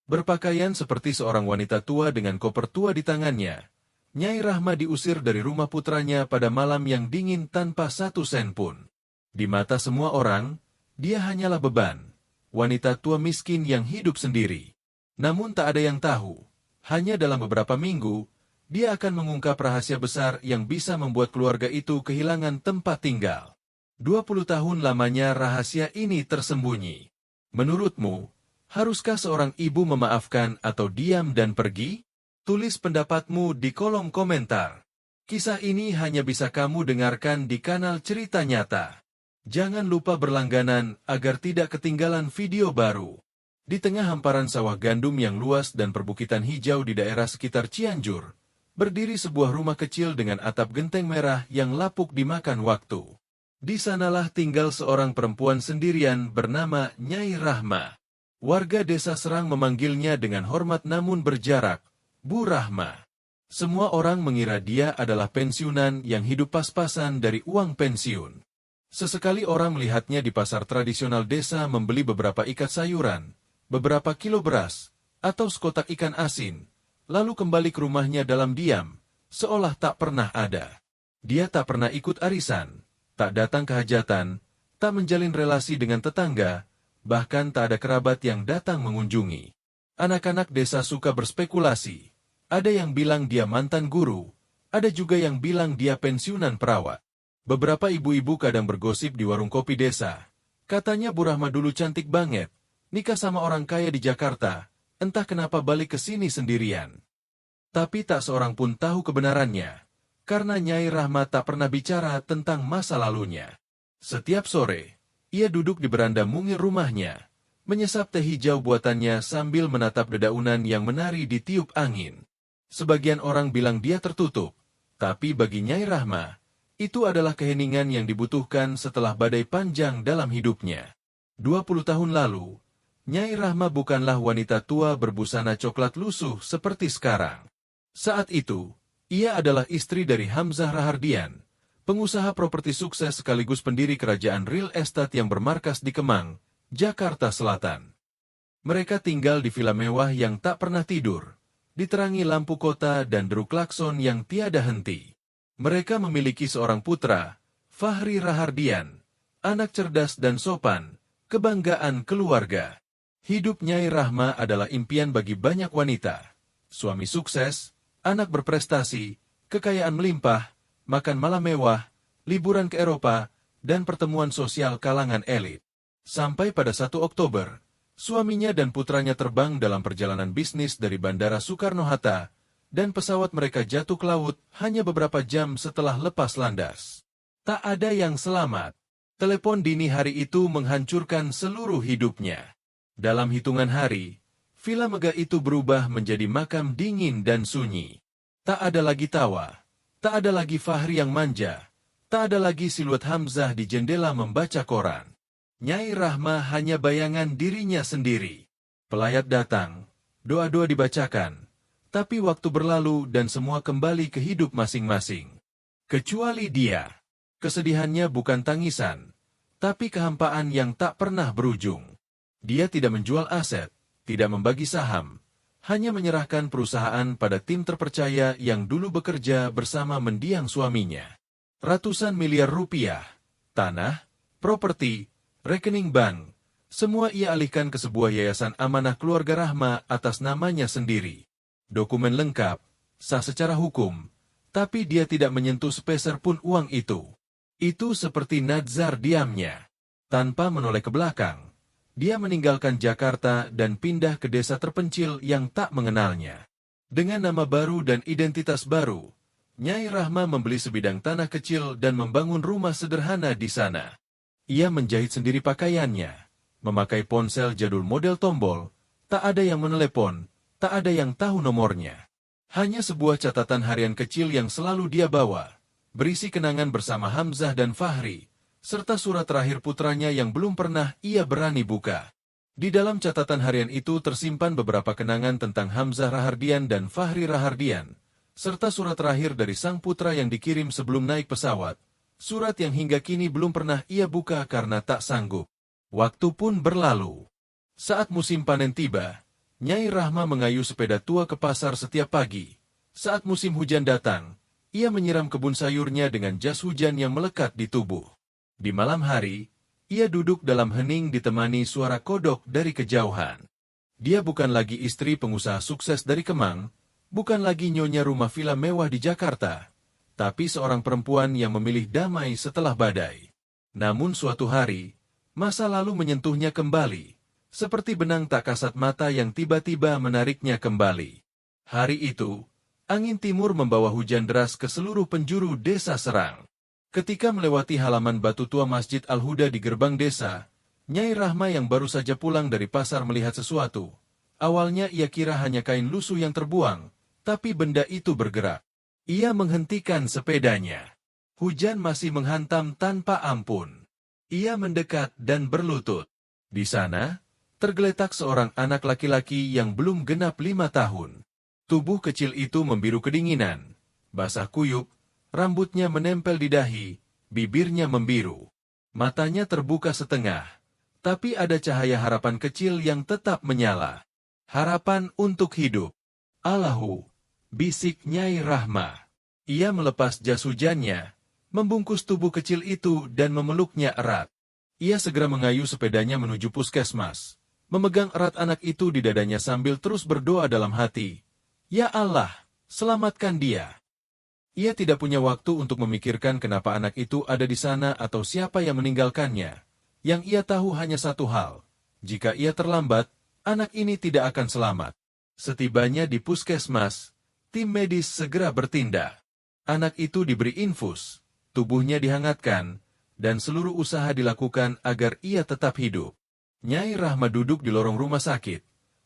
Berpakaian seperti seorang wanita tua dengan koper tua di tangannya, Nyai Rahma diusir dari rumah putranya pada malam yang dingin tanpa satu sen pun. Di mata semua orang, dia hanyalah beban, wanita tua miskin yang hidup sendiri. Namun tak ada yang tahu, hanya dalam beberapa minggu, dia akan mengungkap rahasia besar yang bisa membuat keluarga itu kehilangan tempat tinggal. 20 tahun lamanya rahasia ini tersembunyi. Menurutmu, haruskah seorang ibu memaafkan atau diam dan pergi? Tulis pendapatmu di kolom komentar. Kisah ini hanya bisa kamu dengarkan di kanal Cerita Nyata. Jangan lupa berlangganan agar tidak ketinggalan video baru. Di tengah hamparan sawah gandum yang luas dan perbukitan hijau di daerah sekitar Cianjur, berdiri sebuah rumah kecil dengan atap genteng merah yang lapuk dimakan waktu. Di sanalah tinggal seorang perempuan sendirian bernama Nyai Rahma. Warga desa Serang memanggilnya dengan hormat namun berjarak, Bu Rahma. Semua orang mengira dia adalah pensiunan yang hidup pas-pasan dari uang pensiun. Sesekali orang melihatnya di pasar tradisional desa membeli beberapa ikat sayuran, beberapa kilo beras, atau sekotak ikan asin, lalu kembali ke rumahnya dalam diam, seolah tak pernah ada. Dia tak pernah ikut arisan, tak datang ke hajatan, tak menjalin relasi dengan tetangga, bahkan tak ada kerabat yang datang mengunjungi. Anak-anak desa suka berspekulasi. Ada yang bilang dia mantan guru, ada juga yang bilang dia pensiunan perawat. Beberapa ibu-ibu kadang bergosip di warung kopi desa. Katanya Bu Rahma dulu cantik banget, nikah sama orang kaya di Jakarta, entah kenapa balik ke sini sendirian. Tapi tak seorang pun tahu kebenarannya, karena Nyai Rahma tak pernah bicara tentang masa lalunya. Setiap sore, ia duduk di beranda mungil rumahnya, menyesap teh hijau buatannya sambil menatap dedaunan yang menari di tiup angin. Sebagian orang bilang dia tertutup, tapi bagi Nyai Rahma, itu adalah keheningan yang dibutuhkan setelah badai panjang dalam hidupnya. 20 tahun lalu, Nyai Rahma bukanlah wanita tua berbusana coklat lusuh seperti sekarang. Saat itu, ia adalah istri dari Hamzah Rahardian, pengusaha properti sukses sekaligus pendiri kerajaan real estate yang bermarkas di Kemang, Jakarta Selatan. Mereka tinggal di villa mewah yang tak pernah tidur, diterangi lampu kota dan deru klakson yang tiada henti. Mereka memiliki seorang putra, Fahri Rahardian, anak cerdas dan sopan, kebanggaan keluarga. Hidup Nyai Rahma adalah impian bagi banyak wanita. Suami sukses, anak berprestasi, kekayaan melimpah, makan malam mewah, liburan ke Eropa, dan pertemuan sosial kalangan elit. Sampai pada 1 Oktober, suaminya dan putranya terbang dalam perjalanan bisnis dari Bandara Soekarno-Hatta, dan pesawat mereka jatuh ke laut hanya beberapa jam setelah lepas landas. Tak ada yang selamat. Telepon dini hari itu menghancurkan seluruh hidupnya. Dalam hitungan hari, villa megah itu berubah menjadi makam dingin dan sunyi. Tak ada lagi tawa. Tak ada lagi Fahri yang manja, tak ada lagi siluet Hamzah di jendela membaca koran. Nyai Rahma hanya bayangan dirinya sendiri. Pelayat datang, doa-doa dibacakan, tapi waktu berlalu dan semua kembali ke hidup masing-masing. Kecuali dia. Kesedihannya bukan tangisan, tapi kehampaan yang tak pernah berujung. Dia tidak menjual aset, tidak membagi saham, hanya menyerahkan perusahaan pada tim terpercaya yang dulu bekerja bersama mendiang suaminya. Ratusan miliar rupiah, tanah, properti, rekening bank, semua ia alihkan ke sebuah yayasan amanah keluarga Rahma atas namanya sendiri. Dokumen lengkap, sah secara hukum, tapi dia tidak menyentuh sepeser pun uang itu. Itu seperti nazar diamnya. Tanpa menoleh ke belakang, dia meninggalkan Jakarta dan pindah ke desa terpencil yang tak mengenalnya. Dengan nama baru dan identitas baru, Nyai Rahma membeli sebidang tanah kecil dan membangun rumah sederhana di sana. Ia menjahit sendiri pakaiannya, memakai ponsel jadul model tombol, tak ada yang menelepon, tak ada yang tahu nomornya. Hanya sebuah catatan harian kecil yang selalu dia bawa, berisi kenangan bersama Hamzah dan Fahri, serta surat terakhir putranya yang belum pernah ia berani buka. Di dalam catatan harian itu tersimpan beberapa kenangan tentang Hamzah Rahardian dan Fahri Rahardian, serta surat terakhir dari sang putra yang dikirim sebelum naik pesawat, surat yang hingga kini belum pernah ia buka karena tak sanggup. Waktu pun berlalu. Saat musim panen tiba, Nyai Rahma mengayuh sepeda tua ke pasar setiap pagi. Saat musim hujan datang, ia menyiram kebun sayurnya dengan jas hujan yang melekat di tubuh. Di malam hari, ia duduk dalam hening ditemani suara kodok dari kejauhan. Dia bukan lagi istri pengusaha sukses dari Kemang, bukan lagi nyonya rumah villa mewah di Jakarta, tapi seorang perempuan yang memilih damai setelah badai. Namun suatu hari, masa lalu menyentuhnya kembali, seperti benang tak kasat mata yang tiba-tiba menariknya kembali. Hari itu, angin timur membawa hujan deras ke seluruh penjuru desa Serang. Ketika melewati halaman batu tua Masjid Al-Huda di gerbang desa, Nyai Rahma yang baru saja pulang dari pasar melihat sesuatu. Awalnya ia kira hanya kain lusuh yang terbuang, tapi benda itu bergerak. Ia menghentikan sepedanya. Hujan masih menghantam tanpa ampun. Ia mendekat dan berlutut. Di sana, tergeletak seorang anak laki-laki yang belum genap 5 tahun. Tubuh kecil itu membiru kedinginan, basah kuyup, rambutnya menempel di dahi, bibirnya membiru. Matanya terbuka setengah, tapi ada cahaya harapan kecil yang tetap menyala. Harapan untuk hidup. Allahu, bisik Nyai Rahma. Ia melepas jas hujannya, membungkus tubuh kecil itu dan memeluknya erat. Ia segera mengayuh sepedanya menuju puskesmas. Memegang erat anak itu di dadanya sambil terus berdoa dalam hati. Ya Allah, selamatkan dia. Ia tidak punya waktu untuk memikirkan kenapa anak itu ada di sana atau siapa yang meninggalkannya. Yang ia tahu hanya satu hal. Jika ia terlambat, anak ini tidak akan selamat. Setibanya di puskesmas, tim medis segera bertindak. Anak itu diberi infus, tubuhnya dihangatkan, dan seluruh usaha dilakukan agar ia tetap hidup. Nyai Rahma duduk di lorong rumah sakit.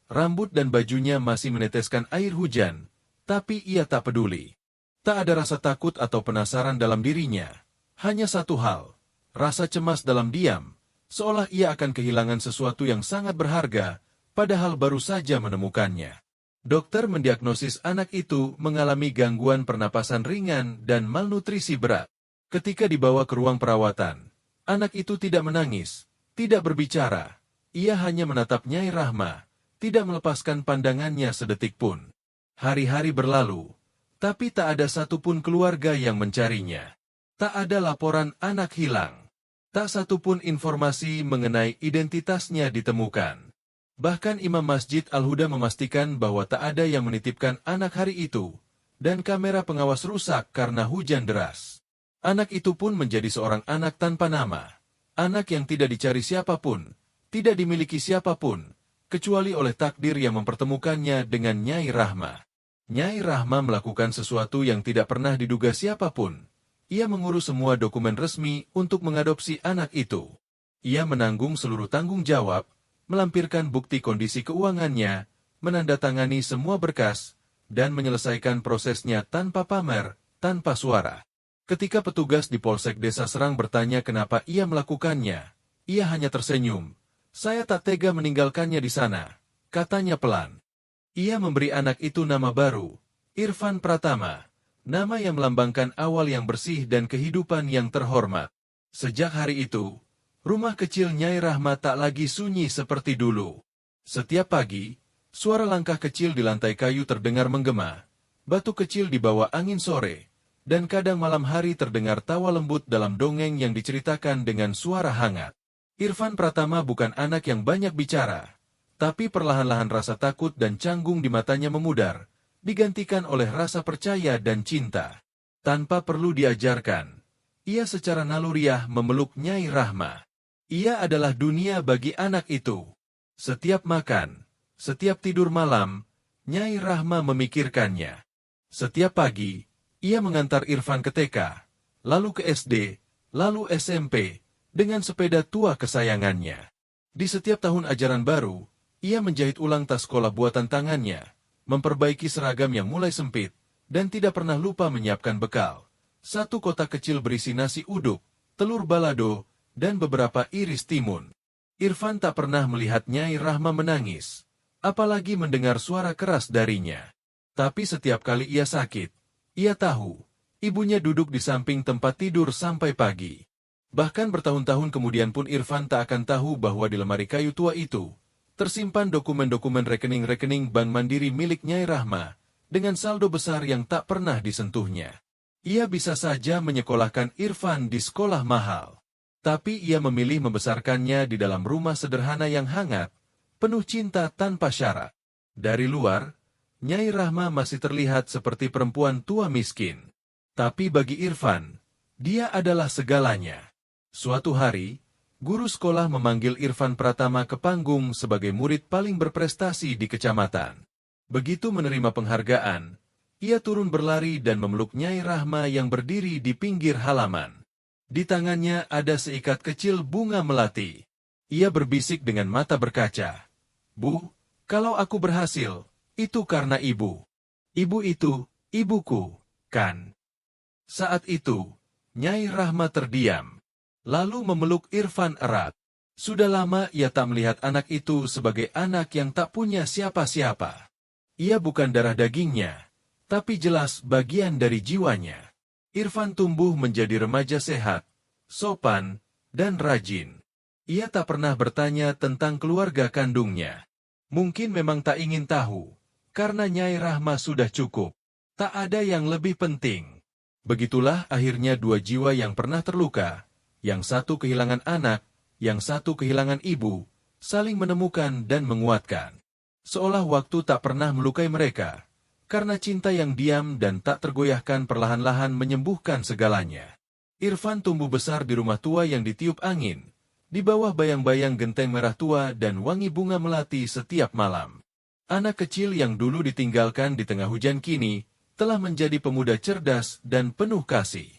Rambut dan bajunya masih meneteskan air hujan, tapi ia tak peduli. Tak ada rasa takut atau penasaran dalam dirinya. Hanya satu hal, rasa cemas dalam diam, seolah ia akan kehilangan sesuatu yang sangat berharga, padahal baru saja menemukannya. Dokter mendiagnosis anak itu mengalami gangguan pernapasan ringan dan malnutrisi berat. Ketika dibawa ke ruang perawatan, anak itu tidak menangis, tidak berbicara. Ia hanya menatap Nyai Rahma, tidak melepaskan pandangannya sedetik pun. Hari-hari berlalu, tapi tak ada satupun keluarga yang mencarinya. Tak ada laporan anak hilang. Tak satupun informasi mengenai identitasnya ditemukan. Bahkan Imam Masjid Al-Huda memastikan bahwa tak ada yang menitipkan anak hari itu, dan kamera pengawas rusak karena hujan deras. Anak itu pun menjadi seorang anak tanpa nama. Anak yang tidak dicari siapapun, tidak dimiliki siapapun, kecuali oleh takdir yang mempertemukannya dengan Nyai Rahma. Nyai Rahma melakukan sesuatu yang tidak pernah diduga siapapun. Ia mengurus semua dokumen resmi untuk mengadopsi anak itu. Ia menanggung seluruh tanggung jawab, melampirkan bukti kondisi keuangannya, menandatangani semua berkas, dan menyelesaikan prosesnya tanpa pamer, tanpa suara. Ketika petugas di Polsek Desa Serang bertanya kenapa ia melakukannya, ia hanya tersenyum. Saya tak tega meninggalkannya di sana, katanya pelan. Ia memberi anak itu nama baru, Irfan Pratama, nama yang melambangkan awal yang bersih dan kehidupan yang terhormat. Sejak hari itu, rumah kecil Nyai Rahma tak lagi sunyi seperti dulu. Setiap pagi, suara langkah kecil di lantai kayu terdengar menggema, batu kecil di bawah angin sore, dan kadang malam hari terdengar tawa lembut dalam dongeng yang diceritakan dengan suara hangat. Irfan Pratama bukan anak yang banyak bicara, tapi perlahan-lahan rasa takut dan canggung di matanya memudar, digantikan oleh rasa percaya dan cinta. Tanpa perlu diajarkan, ia secara naluriah memeluk Nyai Rahma. Ia adalah dunia bagi anak itu. Setiap makan, setiap tidur malam, Nyai Rahma memikirkannya. Setiap pagi, ia mengantar Irfan ke TK, lalu ke SD, lalu SMP, dengan sepeda tua kesayangannya. Di setiap tahun ajaran baru, ia menjahit ulang tas sekolah buatan tangannya, memperbaiki seragam yang mulai sempit, dan tidak pernah lupa menyiapkan bekal. Satu kotak kecil berisi nasi uduk, telur balado, dan beberapa iris timun. Irfan tak pernah melihat Nyai Rahma menangis, apalagi mendengar suara keras darinya. Tapi setiap kali ia sakit, ia tahu, ibunya duduk di samping tempat tidur sampai pagi. Bahkan bertahun-tahun kemudian pun Irfan tak akan tahu bahwa di lemari kayu tua itu, tersimpan dokumen-dokumen rekening-rekening Bank Mandiri milik Nyai Rahma, dengan saldo besar yang tak pernah disentuhnya. Ia bisa saja menyekolahkan Irfan di sekolah mahal. Tapi ia memilih membesarkannya di dalam rumah sederhana yang hangat, penuh cinta tanpa syarat. Dari luar, Nyai Rahma masih terlihat seperti perempuan tua miskin. Tapi bagi Irfan, dia adalah segalanya. Suatu hari, guru sekolah memanggil Irfan Pratama ke panggung sebagai murid paling berprestasi di kecamatan. Begitu menerima penghargaan, ia turun berlari dan memeluk Nyai Rahma yang berdiri di pinggir halaman. Di tangannya ada seikat kecil bunga melati. Ia berbisik dengan mata berkaca. "Bu, kalau aku berhasil, itu karena ibu. Ibu itu, ibuku, kan?" Saat itu, Nyai Rahma terdiam, lalu memeluk Irfan erat. Sudah lama ia tak melihat anak itu sebagai anak yang tak punya siapa-siapa. Ia bukan darah dagingnya, tapi jelas bagian dari jiwanya. Irfan tumbuh menjadi remaja sehat, sopan, dan rajin. Ia tak pernah bertanya tentang keluarga kandungnya. Mungkin memang tak ingin tahu, karena Nyai Rahma sudah cukup. Tak ada yang lebih penting. Begitulah akhirnya dua jiwa yang pernah terluka, yang satu kehilangan anak, yang satu kehilangan ibu, saling menemukan dan menguatkan. Seolah waktu tak pernah melukai mereka, karena cinta yang diam dan tak tergoyahkan perlahan-lahan menyembuhkan segalanya. Irfan tumbuh besar di rumah tua yang ditiup angin, di bawah bayang-bayang genteng merah tua dan wangi bunga melati setiap malam. Anak kecil yang dulu ditinggalkan di tengah hujan kini, telah menjadi pemuda cerdas dan penuh kasih.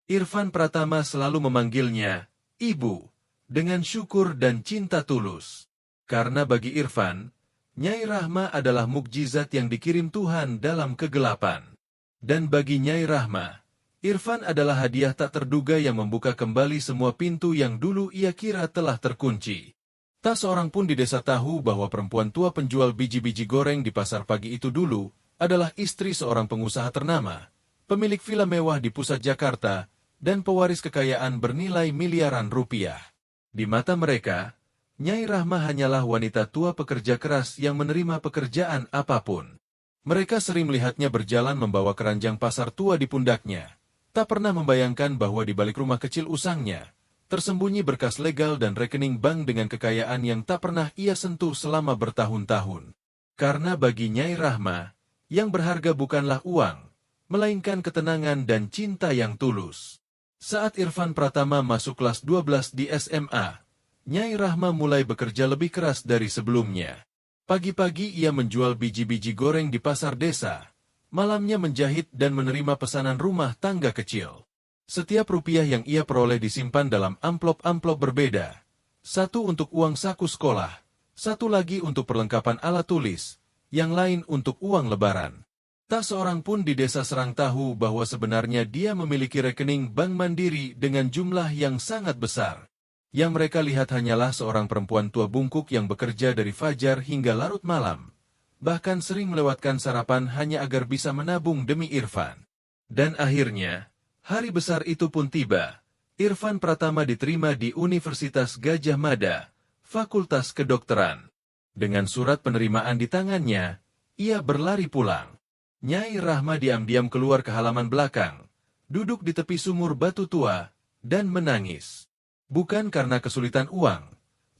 Irfan Pratama selalu memanggilnya, Ibu, dengan syukur dan cinta tulus. Karena bagi Irfan, Nyai Rahma adalah mukjizat yang dikirim Tuhan dalam kegelapan. Dan bagi Nyai Rahma, Irfan adalah hadiah tak terduga yang membuka kembali semua pintu yang dulu ia kira telah terkunci. Tak seorang pun di desa tahu bahwa perempuan tua penjual biji-biji goreng di pasar pagi itu dulu adalah istri seorang pengusaha ternama, pemilik villa mewah di pusat Jakarta, dan pewaris kekayaan bernilai miliaran rupiah. Di mata mereka, Nyai Rahma hanyalah wanita tua pekerja keras yang menerima pekerjaan apapun. Mereka sering melihatnya berjalan membawa keranjang pasar tua di pundaknya. Tak pernah membayangkan bahwa di balik rumah kecil usangnya, tersembunyi berkas legal dan rekening bank dengan kekayaan yang tak pernah ia sentuh selama bertahun-tahun. Karena bagi Nyai Rahma, yang berharga bukanlah uang, melainkan ketenangan dan cinta yang tulus. Saat Irfan Pratama masuk kelas 12 di SMA, Nyai Rahma mulai bekerja lebih keras dari sebelumnya. Pagi-pagi ia menjual biji-biji goreng di pasar desa, malamnya menjahit dan menerima pesanan rumah tangga kecil. Setiap rupiah yang ia peroleh disimpan dalam amplop-amplop berbeda. Satu untuk uang saku sekolah, satu lagi untuk perlengkapan alat tulis, yang lain untuk uang lebaran. Tak seorang pun di desa Serang tahu bahwa sebenarnya dia memiliki rekening Bank Mandiri dengan jumlah yang sangat besar. Yang mereka lihat hanyalah seorang perempuan tua bungkuk yang bekerja dari fajar hingga larut malam. Bahkan sering melewatkan sarapan hanya agar bisa menabung demi Irfan. Dan akhirnya, hari besar itu pun tiba. Irfan Pratama diterima di Universitas Gadjah Mada, Fakultas Kedokteran. Dengan surat penerimaan di tangannya, ia berlari pulang. Nyai Rahma diam-diam keluar ke halaman belakang, duduk di tepi sumur batu tua, dan menangis. Bukan karena kesulitan uang,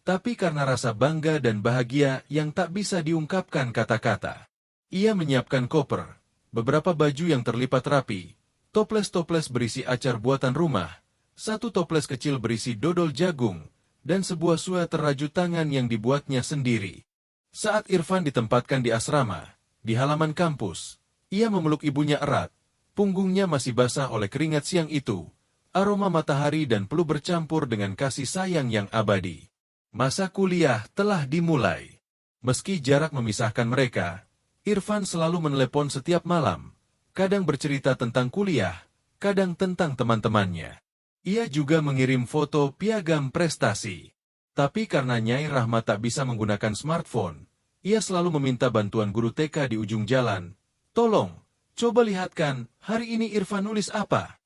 tapi karena rasa bangga dan bahagia yang tak bisa diungkapkan kata-kata. Ia menyiapkan koper, beberapa baju yang terlipat rapi, toples-toples berisi acar buatan rumah, satu toples kecil berisi dodol jagung, dan sebuah sweater rajut tangan yang dibuatnya sendiri. Saat Irfan ditempatkan di asrama, di halaman kampus, ia memeluk ibunya erat, punggungnya masih basah oleh keringat siang itu. Aroma matahari dan peluh bercampur dengan kasih sayang yang abadi. Masa kuliah telah dimulai. Meski jarak memisahkan mereka, Irfan selalu menelepon setiap malam, kadang bercerita tentang kuliah, kadang tentang teman-temannya. Ia juga mengirim foto piagam prestasi. Tapi karena Nyai Rahma tak bisa menggunakan smartphone, ia selalu meminta bantuan guru TK di ujung jalan. Tolong, coba lihatkan, hari ini Irfan nulis apa?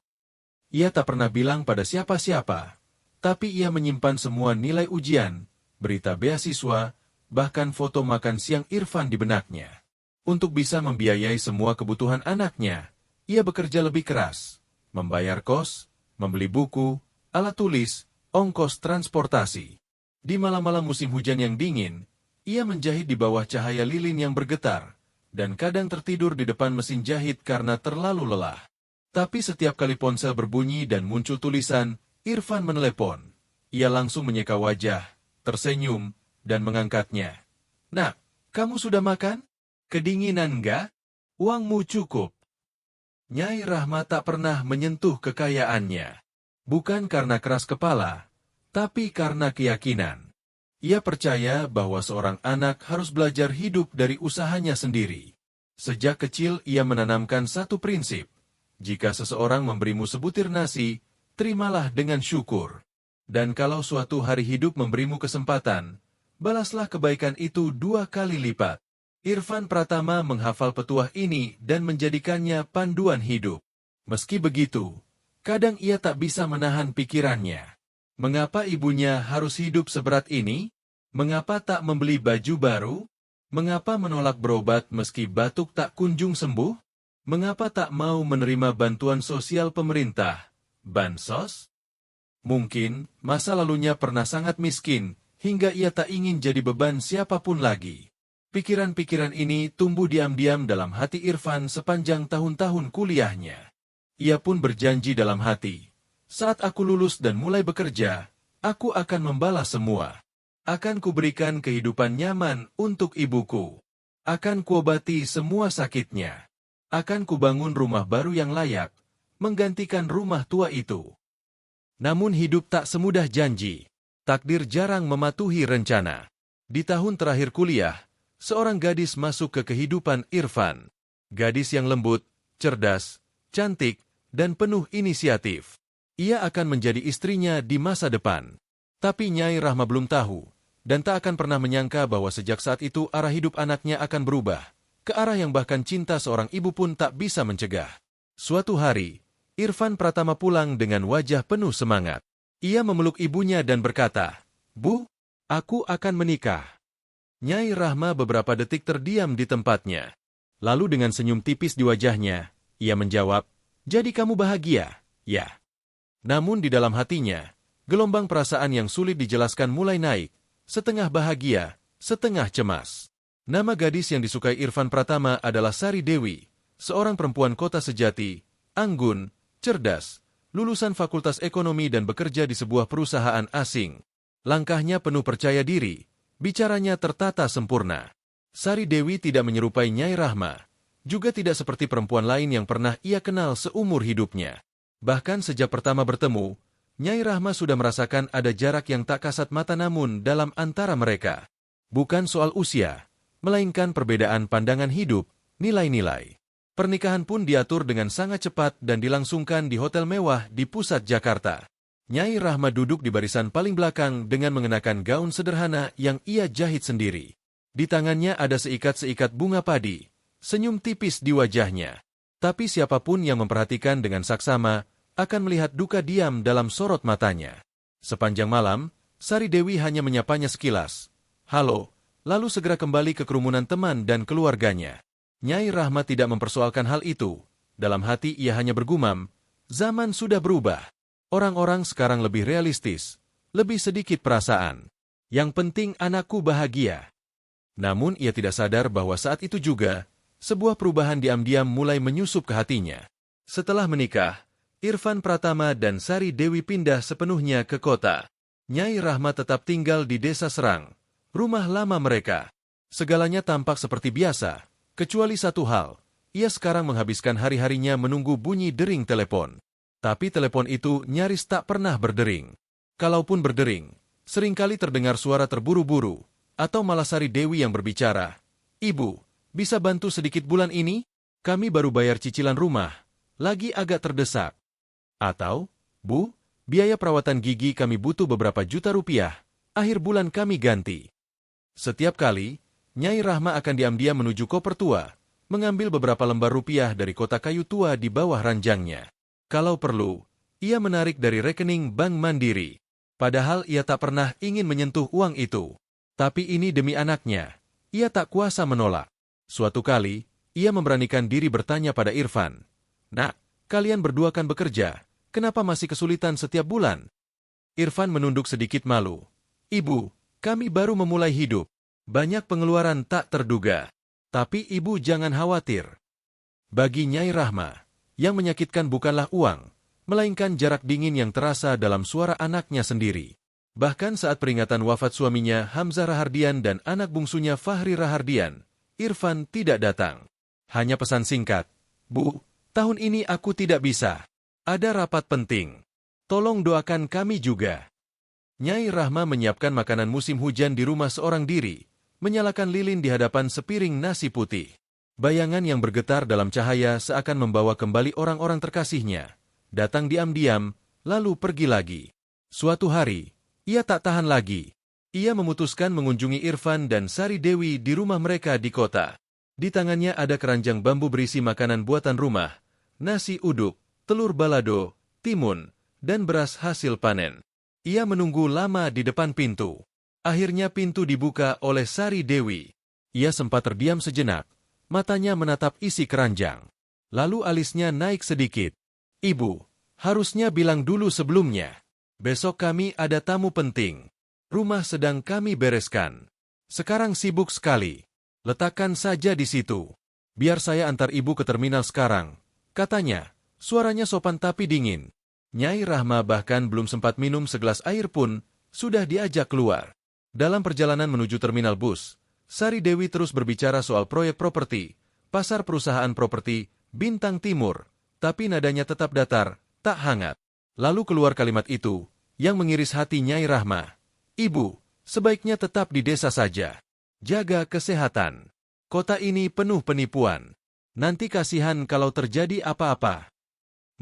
Ia tak pernah bilang pada siapa-siapa, tapi ia menyimpan semua nilai ujian, berita beasiswa, bahkan foto makan siang Irfan di benaknya. Untuk bisa membiayai semua kebutuhan anaknya, ia bekerja lebih keras, membayar kos, membeli buku, alat tulis, ongkos transportasi. Di malam-malam musim hujan yang dingin, ia menjahit di bawah cahaya lilin yang bergetar, dan kadang tertidur di depan mesin jahit karena terlalu lelah. Tapi setiap kali ponsel berbunyi dan muncul tulisan, Irfan menelepon. Ia langsung menyeka wajah, tersenyum, dan mengangkatnya. "Nak, kamu sudah makan? Kedinginan enggak? Uangmu cukup." Nyai Rahma tak pernah menyentuh kekayaannya. Bukan karena keras kepala, tapi karena keyakinan. Ia percaya bahwa seorang anak harus belajar hidup dari usahanya sendiri. Sejak kecil ia menanamkan satu prinsip. Jika seseorang memberimu sebutir nasi, terimalah dengan syukur. Dan kalau suatu hari hidup memberimu kesempatan, balaslah kebaikan itu 2 kali lipat. Irfan Pratama menghafal petuah ini dan menjadikannya panduan hidup. Meski begitu, kadang ia tak bisa menahan pikirannya. Mengapa ibunya harus hidup seberat ini? Mengapa tak membeli baju baru? Mengapa menolak berobat meski batuk tak kunjung sembuh? Mengapa tak mau menerima bantuan sosial pemerintah, bansos? Mungkin masa lalunya pernah sangat miskin, hingga ia tak ingin jadi beban siapapun lagi. Pikiran-pikiran ini tumbuh diam-diam dalam hati Irfan sepanjang tahun-tahun kuliahnya. Ia pun berjanji dalam hati, "Saat aku lulus dan mulai bekerja, aku akan membalas semua. Akan kuberikan kehidupan nyaman untuk ibuku. Akan kuobati semua sakitnya. Akan kubangun rumah baru yang layak, menggantikan rumah tua itu." Namun hidup tak semudah janji. Takdir jarang mematuhi rencana. Di tahun terakhir kuliah, seorang gadis masuk ke kehidupan Irfan. Gadis yang lembut, cerdas, cantik, dan penuh inisiatif. Ia akan menjadi istrinya di masa depan. Tapi Nyai Rahma belum tahu, dan tak akan pernah menyangka bahwa sejak saat itu arah hidup anaknya akan berubah, ke arah yang bahkan cinta seorang ibu pun tak bisa mencegah. Suatu hari, Irfan Pratama pulang dengan wajah penuh semangat. Ia memeluk ibunya dan berkata, "Bu, aku akan menikah." Nyai Rahma beberapa detik terdiam di tempatnya. Lalu dengan senyum tipis di wajahnya, ia menjawab, "Jadi kamu bahagia, ya?" Namun di dalam hatinya, gelombang perasaan yang sulit dijelaskan mulai naik, setengah bahagia, setengah cemas. Nama gadis yang disukai Irfan Pratama adalah Sari Dewi, seorang perempuan kota sejati, anggun, cerdas, lulusan Fakultas Ekonomi dan bekerja di sebuah perusahaan asing. Langkahnya penuh percaya diri, bicaranya tertata sempurna. Sari Dewi tidak menyerupai Nyai Rahma, juga tidak seperti perempuan lain yang pernah ia kenal seumur hidupnya. Bahkan sejak pertama bertemu, Nyai Rahma sudah merasakan ada jarak yang tak kasat mata namun dalam antara mereka. Bukan soal usia, melainkan perbedaan pandangan hidup, nilai-nilai. Pernikahan pun diatur dengan sangat cepat dan dilangsungkan di hotel mewah di pusat Jakarta. Nyai Rahma duduk di barisan paling belakang dengan mengenakan gaun sederhana yang ia jahit sendiri. Di tangannya ada seikat-seikat bunga padi, senyum tipis di wajahnya. Tapi siapapun yang memperhatikan dengan saksama akan melihat duka diam dalam sorot matanya. Sepanjang malam, Sari Dewi hanya menyapanya sekilas. "Halo," lalu segera kembali ke kerumunan teman dan keluarganya. Nyai Rahma tidak mempersoalkan hal itu. Dalam hati ia hanya bergumam, zaman sudah berubah. Orang-orang sekarang lebih realistis, lebih sedikit perasaan. Yang penting anakku bahagia. Namun ia tidak sadar bahwa saat itu juga, sebuah perubahan diam-diam mulai menyusup ke hatinya. Setelah menikah, Irfan Pratama dan Sari Dewi pindah sepenuhnya ke kota. Nyai Rahma tetap tinggal di Desa Serang, rumah lama mereka. Segalanya tampak seperti biasa, kecuali satu hal. Ia sekarang menghabiskan hari-harinya menunggu bunyi dering telepon. Tapi telepon itu nyaris tak pernah berdering. Kalaupun berdering, seringkali terdengar suara terburu-buru, atau malah Sari Dewi yang berbicara, "Ibu, bisa bantu sedikit bulan ini? Kami baru bayar cicilan rumah, lagi agak terdesak." Atau, "Bu, biaya perawatan gigi kami butuh beberapa juta rupiah, akhir bulan kami ganti." Setiap kali, Nyai Rahma akan diam-diam menuju koper tua, mengambil beberapa lembar rupiah dari kotak kayu tua di bawah ranjangnya. Kalau perlu, ia menarik dari rekening Bank Mandiri. Padahal ia tak pernah ingin menyentuh uang itu. Tapi ini demi anaknya. Ia tak kuasa menolak. Suatu kali, ia memberanikan diri bertanya pada Irfan. "Nak, kalian berdua kan bekerja. Kenapa masih kesulitan setiap bulan?" Irfan menunduk sedikit malu. "Ibu, kami baru memulai hidup. Banyak pengeluaran tak terduga. Tapi ibu jangan khawatir. Bagi Nyai Rahma, yang menyakitkan bukanlah uang, melainkan jarak dingin yang terasa dalam suara anaknya sendiri. Bahkan saat peringatan wafat suaminya Hamzah Rahardian dan anak bungsunya Fahri Rahardian, Irfan tidak datang. Hanya pesan singkat, "Bu, tahun ini aku tidak bisa. Ada rapat penting. Tolong doakan kami juga." Nyai Rahma menyiapkan makanan musim hujan di rumah seorang diri, menyalakan lilin di hadapan sepiring nasi putih. Bayangan yang bergetar dalam cahaya seakan membawa kembali orang-orang terkasihnya. Datang diam-diam, lalu pergi lagi. Suatu hari, ia tak tahan lagi. Ia memutuskan mengunjungi Irfan dan Sari Dewi di rumah mereka di kota. Di tangannya ada keranjang bambu berisi makanan buatan rumah, nasi uduk, telur balado, timun, dan beras hasil panen. Ia menunggu lama di depan pintu. Akhirnya pintu dibuka oleh Sari Dewi. Ia sempat terdiam sejenak. Matanya menatap isi keranjang. Lalu alisnya naik sedikit. "Ibu, harusnya bilang dulu sebelumnya. Besok kami ada tamu penting. Rumah sedang kami bereskan. Sekarang sibuk sekali. Letakkan saja di situ. Biar saya antar ibu ke terminal sekarang," katanya. Suaranya sopan tapi dingin. Nyai Rahma bahkan belum sempat minum segelas air pun, sudah diajak keluar. Dalam perjalanan menuju terminal bus, Sari Dewi terus berbicara soal proyek properti, pasar perusahaan properti, Bintang Timur, tapi nadanya tetap datar, tak hangat. Lalu keluar kalimat itu, yang mengiris hati Nyai Rahma. "Ibu, sebaiknya tetap di desa saja. Jaga kesehatan. Kota ini penuh penipuan. Nanti kasihan kalau terjadi apa-apa."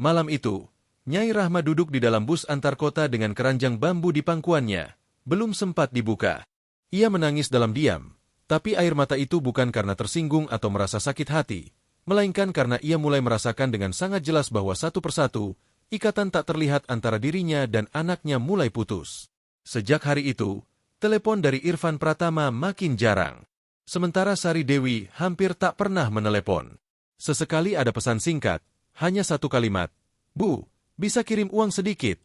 Malam itu, Nyai Rahma duduk di dalam bus antar kota dengan keranjang bambu di pangkuannya. Belum sempat dibuka. Ia menangis dalam diam. Tapi air mata itu bukan karena tersinggung atau merasa sakit hati, melainkan karena ia mulai merasakan dengan sangat jelas bahwa satu persatu, ikatan tak terlihat antara dirinya dan anaknya mulai putus. Sejak hari itu, telepon dari Irfan Pratama makin jarang. Sementara Sari Dewi hampir tak pernah menelepon. Sesekali ada pesan singkat, hanya satu kalimat, "Bu, bisa kirim uang sedikit?"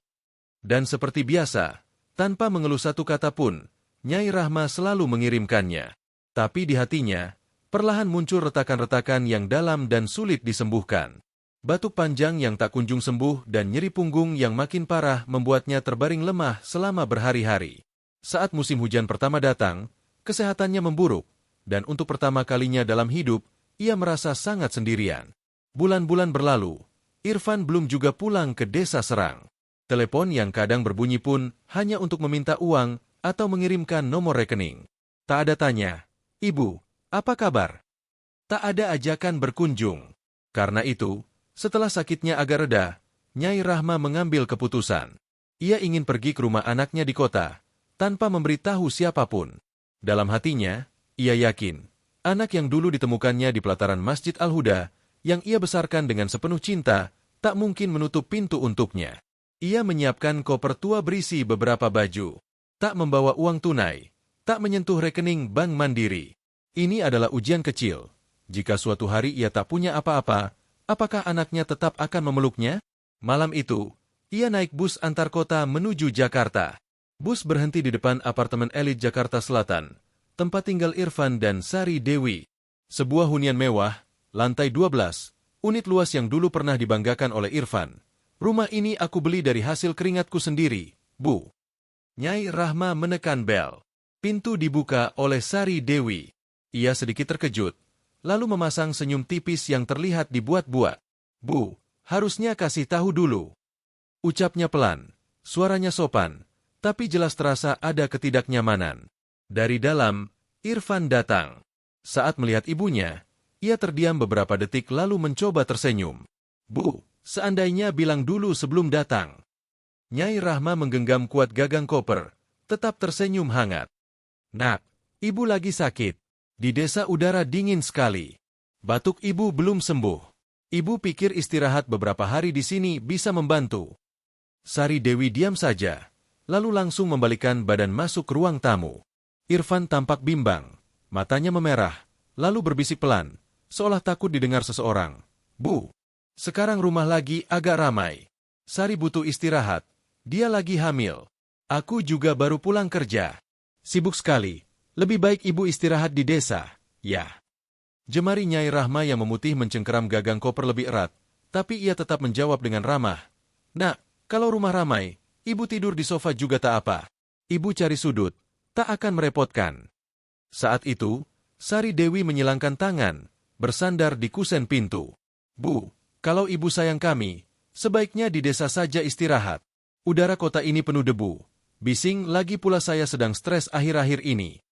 Dan seperti biasa, tanpa mengeluh satu kata pun, Nyai Rahma selalu mengirimkannya. Tapi di hatinya, perlahan muncul retakan-retakan yang dalam dan sulit disembuhkan. Batuk panjang yang tak kunjung sembuh dan nyeri punggung yang makin parah membuatnya terbaring lemah selama berhari-hari. Saat musim hujan pertama datang, kesehatannya memburuk, dan untuk pertama kalinya dalam hidup, ia merasa sangat sendirian. Bulan-bulan berlalu, Irfan belum juga pulang ke desa Serang. Telepon yang kadang berbunyi pun hanya untuk meminta uang atau mengirimkan nomor rekening. Tak ada tanya, "Ibu, apa kabar?" Tak ada ajakan berkunjung. Karena itu, setelah sakitnya agak reda, Nyai Rahma mengambil keputusan. Ia ingin pergi ke rumah anaknya di kota, tanpa memberitahu siapapun. Dalam hatinya, ia yakin, anak yang dulu ditemukannya di pelataran Masjid Al-Huda, yang ia besarkan dengan sepenuh cinta, tak mungkin menutup pintu untuknya. Ia menyiapkan koper tua berisi beberapa baju. Tak membawa uang tunai, tak menyentuh rekening Bank Mandiri. Ini adalah ujian kecil. Jika suatu hari ia tak punya apa-apa, apakah anaknya tetap akan memeluknya? Malam itu, ia naik bus antar kota menuju Jakarta. Bus berhenti di depan apartemen elit Jakarta Selatan, tempat tinggal Irfan dan Sari Dewi. Sebuah hunian mewah, lantai 12, unit luas yang dulu pernah dibanggakan oleh Irfan. "Rumah ini aku beli dari hasil keringatku sendiri, Bu." Nyai Rahma menekan bel. Pintu dibuka oleh Sari Dewi. Ia sedikit terkejut, lalu memasang senyum tipis yang terlihat dibuat-buat. "Bu, harusnya kasih tahu dulu." Ucapnya pelan, suaranya sopan, tapi jelas terasa ada ketidaknyamanan. Dari dalam, Irfan datang. Saat melihat ibunya, ia terdiam beberapa detik lalu mencoba tersenyum. "Bu, seandainya bilang dulu sebelum datang." Nyai Rahma menggenggam kuat gagang koper, tetap tersenyum hangat. "Nak, ibu lagi sakit. Di desa udara dingin sekali. Batuk ibu belum sembuh. Ibu pikir istirahat beberapa hari di sini bisa membantu." Sari Dewi diam saja, lalu langsung membalikkan badan masuk ruang tamu. Irfan tampak bimbang, matanya memerah, lalu berbisik pelan, seolah takut didengar seseorang. Bu, sekarang rumah lagi agak ramai. Sari butuh istirahat, dia lagi hamil. Aku juga baru pulang kerja. Sibuk sekali, lebih baik ibu istirahat di desa, ya. Jemari Nyai Rahma yang memutih mencengkeram gagang koper lebih erat, tapi ia tetap menjawab dengan ramah. Nak, kalau rumah ramai, ibu tidur di sofa juga tak apa. Ibu cari sudut, tak akan merepotkan. Saat itu, Sari Dewi menyilangkan tangan, bersandar di kusen pintu. Bu, kalau ibu sayang kami, sebaiknya di desa saja istirahat. Udara kota ini penuh debu. Bising lagi pula saya sedang stres akhir-akhir ini.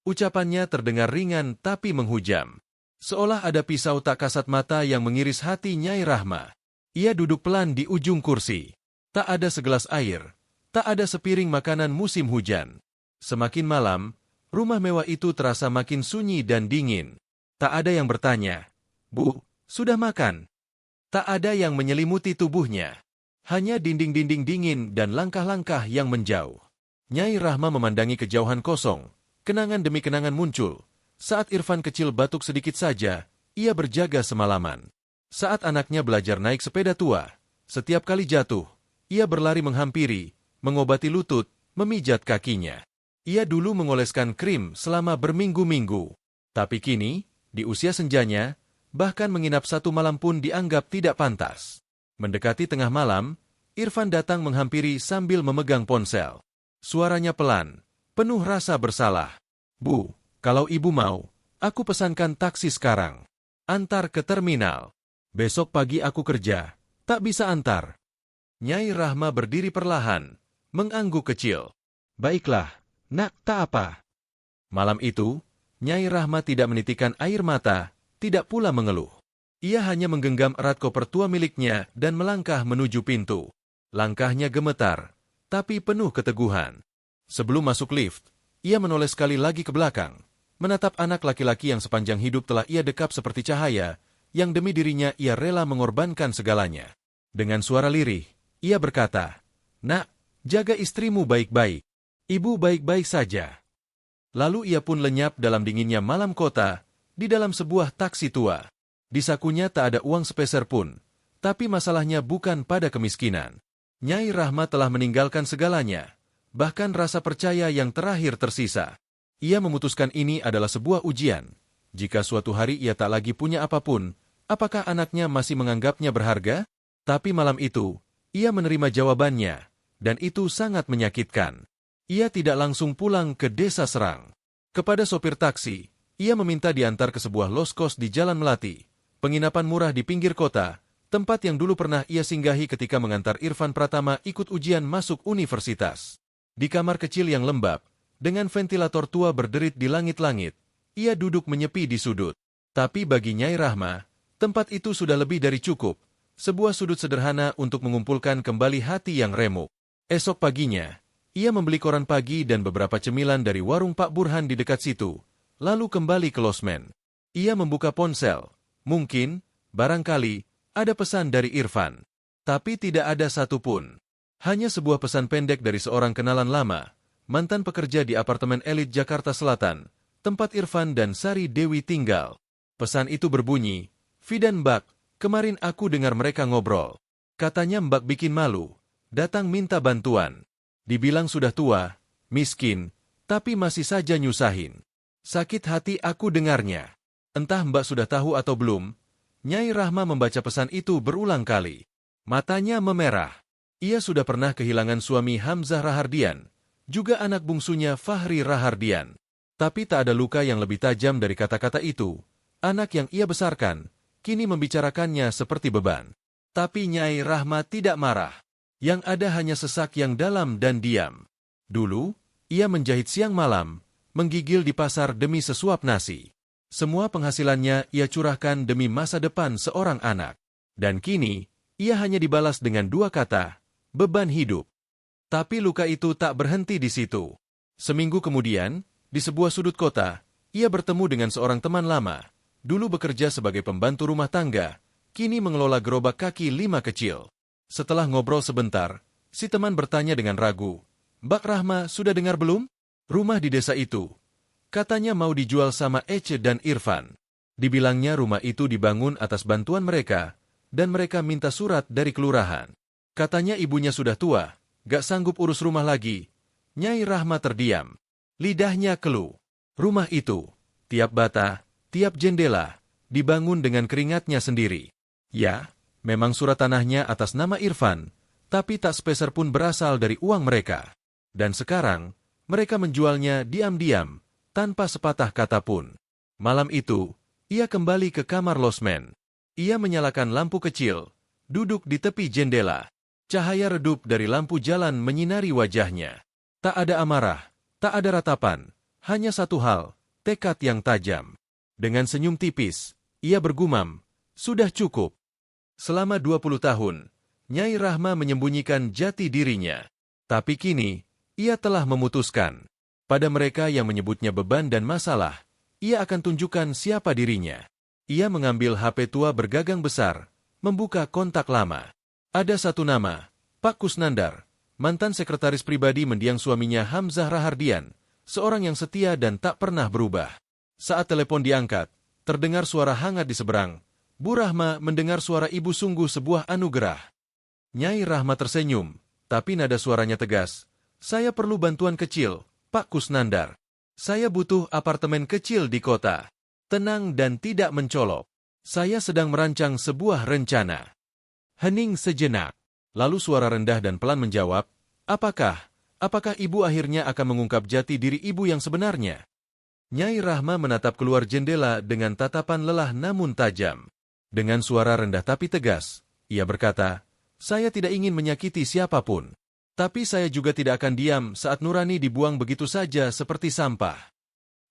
Ucapannya terdengar ringan tapi menghujam. Seolah ada pisau tak kasat mata yang mengiris hati Nyai Rahma. Ia duduk pelan di ujung kursi. Tak ada segelas air. Tak ada sepiring makanan musim hujan. Semakin malam, rumah mewah itu terasa makin sunyi dan dingin. Tak ada yang bertanya, Bu, sudah makan? Tak ada yang menyelimuti tubuhnya. Hanya dinding-dinding dingin dan langkah-langkah yang menjauh. Nyai Rahma memandangi kejauhan kosong. Kenangan demi kenangan muncul. Saat Irfan kecil batuk sedikit saja, ia berjaga semalaman. Saat anaknya belajar naik sepeda tua, setiap kali jatuh, ia berlari menghampiri, mengobati lutut, memijat kakinya. Ia dulu mengoleskan krim selama berminggu-minggu. Tapi kini, di usia senjanya, bahkan menginap satu malam pun dianggap tidak pantas. Mendekati tengah malam, Irfan datang menghampiri sambil memegang ponsel. Suaranya pelan, penuh rasa bersalah. Bu, kalau ibu mau, aku pesankan taksi sekarang. Antar ke terminal. Besok pagi aku kerja, tak bisa antar. Nyai Rahma berdiri perlahan, mengangguk kecil. Baiklah, nak, tak apa. Malam itu, Nyai Rahma tidak menitikkan air mata, tidak pula mengeluh. Ia hanya menggenggam erat koper tua miliknya dan melangkah menuju pintu. Langkahnya gemetar, tapi penuh keteguhan. Sebelum masuk lift, ia menoleh sekali lagi ke belakang, menatap anak laki-laki yang sepanjang hidup telah ia dekap seperti cahaya, yang demi dirinya ia rela mengorbankan segalanya. Dengan suara lirih, ia berkata, Nak, jaga istrimu baik-baik. Ibu baik-baik saja. Lalu ia pun lenyap dalam dinginnya malam kota, di dalam sebuah taksi tua. Di sakunya tak ada uang sepeser pun, tapi masalahnya bukan pada kemiskinan. Nyai Rahma telah meninggalkan segalanya, bahkan rasa percaya yang terakhir tersisa. Ia memutuskan ini adalah sebuah ujian. Jika suatu hari ia tak lagi punya apapun, apakah anaknya masih menganggapnya berharga? Tapi malam itu, ia menerima jawabannya, dan itu sangat menyakitkan. Ia tidak langsung pulang ke desa Serang. Kepada sopir taksi, ia meminta diantar ke sebuah loskos di Jalan Melati, penginapan murah di pinggir kota, tempat yang dulu pernah ia singgahi ketika mengantar Irfan Pratama ikut ujian masuk universitas. Di kamar kecil yang lembab, dengan ventilator tua berderit di langit-langit, ia duduk menyepi di sudut. Tapi bagi Nyai Rahma, tempat itu sudah lebih dari cukup, sebuah sudut sederhana untuk mengumpulkan kembali hati yang remuk. Esok paginya, ia membeli koran pagi dan beberapa cemilan dari warung Pak Burhan di dekat situ, lalu kembali ke losmen. Ia membuka ponsel. Mungkin, barangkali, ada pesan dari Irfan. Tapi tidak ada satupun. Hanya sebuah pesan pendek dari seorang kenalan lama, mantan pekerja di apartemen elit Jakarta Selatan, tempat Irfan dan Sari Dewi tinggal. Pesan itu berbunyi, Fidan Mbak, kemarin aku dengar mereka ngobrol. Katanya Mbak bikin malu, datang minta bantuan. Dibilang sudah tua, miskin, tapi masih saja nyusahin. Sakit hati aku dengarnya. Entah Mbak sudah tahu atau belum, Nyai Rahma membaca pesan itu berulang kali. Matanya memerah. Ia sudah pernah kehilangan suami Hamzah Rahardian, juga anak bungsunya Fahri Rahardian. Tapi tak ada luka yang lebih tajam dari kata-kata itu. Anak yang ia besarkan, kini membicarakannya seperti beban. Tapi Nyai Rahma tidak marah. Yang ada hanya sesak yang dalam dan diam. Dulu, ia menjahit siang malam, menggigil di pasar demi sesuap nasi. Semua penghasilannya ia curahkan demi masa depan seorang anak. Dan kini, ia hanya dibalas dengan dua kata, beban hidup. Tapi luka itu tak berhenti di situ. Seminggu kemudian, di sebuah sudut kota, ia bertemu dengan seorang teman lama, dulu bekerja sebagai pembantu rumah tangga, kini mengelola gerobak kaki 5 kecil. Setelah ngobrol sebentar, si teman bertanya dengan ragu, Mbak Rahma sudah dengar belum? Rumah di desa itu, katanya mau dijual sama Ece dan Irfan. Dibilangnya rumah itu dibangun atas bantuan mereka, dan mereka minta surat dari kelurahan. Katanya ibunya sudah tua, gak sanggup urus rumah lagi. Nyai Rahma terdiam. Lidahnya keluh. Rumah itu, tiap bata, tiap jendela, dibangun dengan keringatnya sendiri. Ya, memang surat tanahnya atas nama Irfan, tapi tak sepeser pun berasal dari uang mereka. Dan sekarang, mereka menjualnya diam-diam, tanpa sepatah kata pun. Malam itu, ia kembali ke kamar losmen. Ia menyalakan lampu kecil, duduk di tepi jendela. Cahaya redup dari lampu jalan menyinari wajahnya. Tak ada amarah, tak ada ratapan, hanya satu hal, tekad yang tajam. Dengan senyum tipis, ia bergumam, sudah cukup. Selama 20 tahun, Nyai Rahma menyembunyikan jati dirinya. Tapi kini, ia telah memutuskan. Pada mereka yang menyebutnya beban dan masalah, ia akan tunjukkan siapa dirinya. Ia mengambil HP tua bergagang besar, membuka kontak lama. Ada satu nama, Pak Kusnandar, mantan sekretaris pribadi mendiang suaminya Hamzah Rahardian, seorang yang setia dan tak pernah berubah. Saat telepon diangkat, terdengar suara hangat di seberang. Bu Rahma mendengar suara ibu sungguh sebuah anugerah. Nyai Rahma tersenyum, tapi nada suaranya tegas. Saya perlu bantuan kecil, Pak Kusnandar. Saya butuh apartemen kecil di kota. Tenang dan tidak mencolok. Saya sedang merancang sebuah rencana. Hening sejenak. Lalu suara rendah dan pelan menjawab, Apakah ibu akhirnya akan mengungkap jati diri ibu yang sebenarnya? Nyai Rahma menatap keluar jendela dengan tatapan lelah namun tajam. Dengan suara rendah tapi tegas, ia berkata, saya tidak ingin menyakiti siapapun. Tapi saya juga tidak akan diam saat Nurani dibuang begitu saja seperti sampah.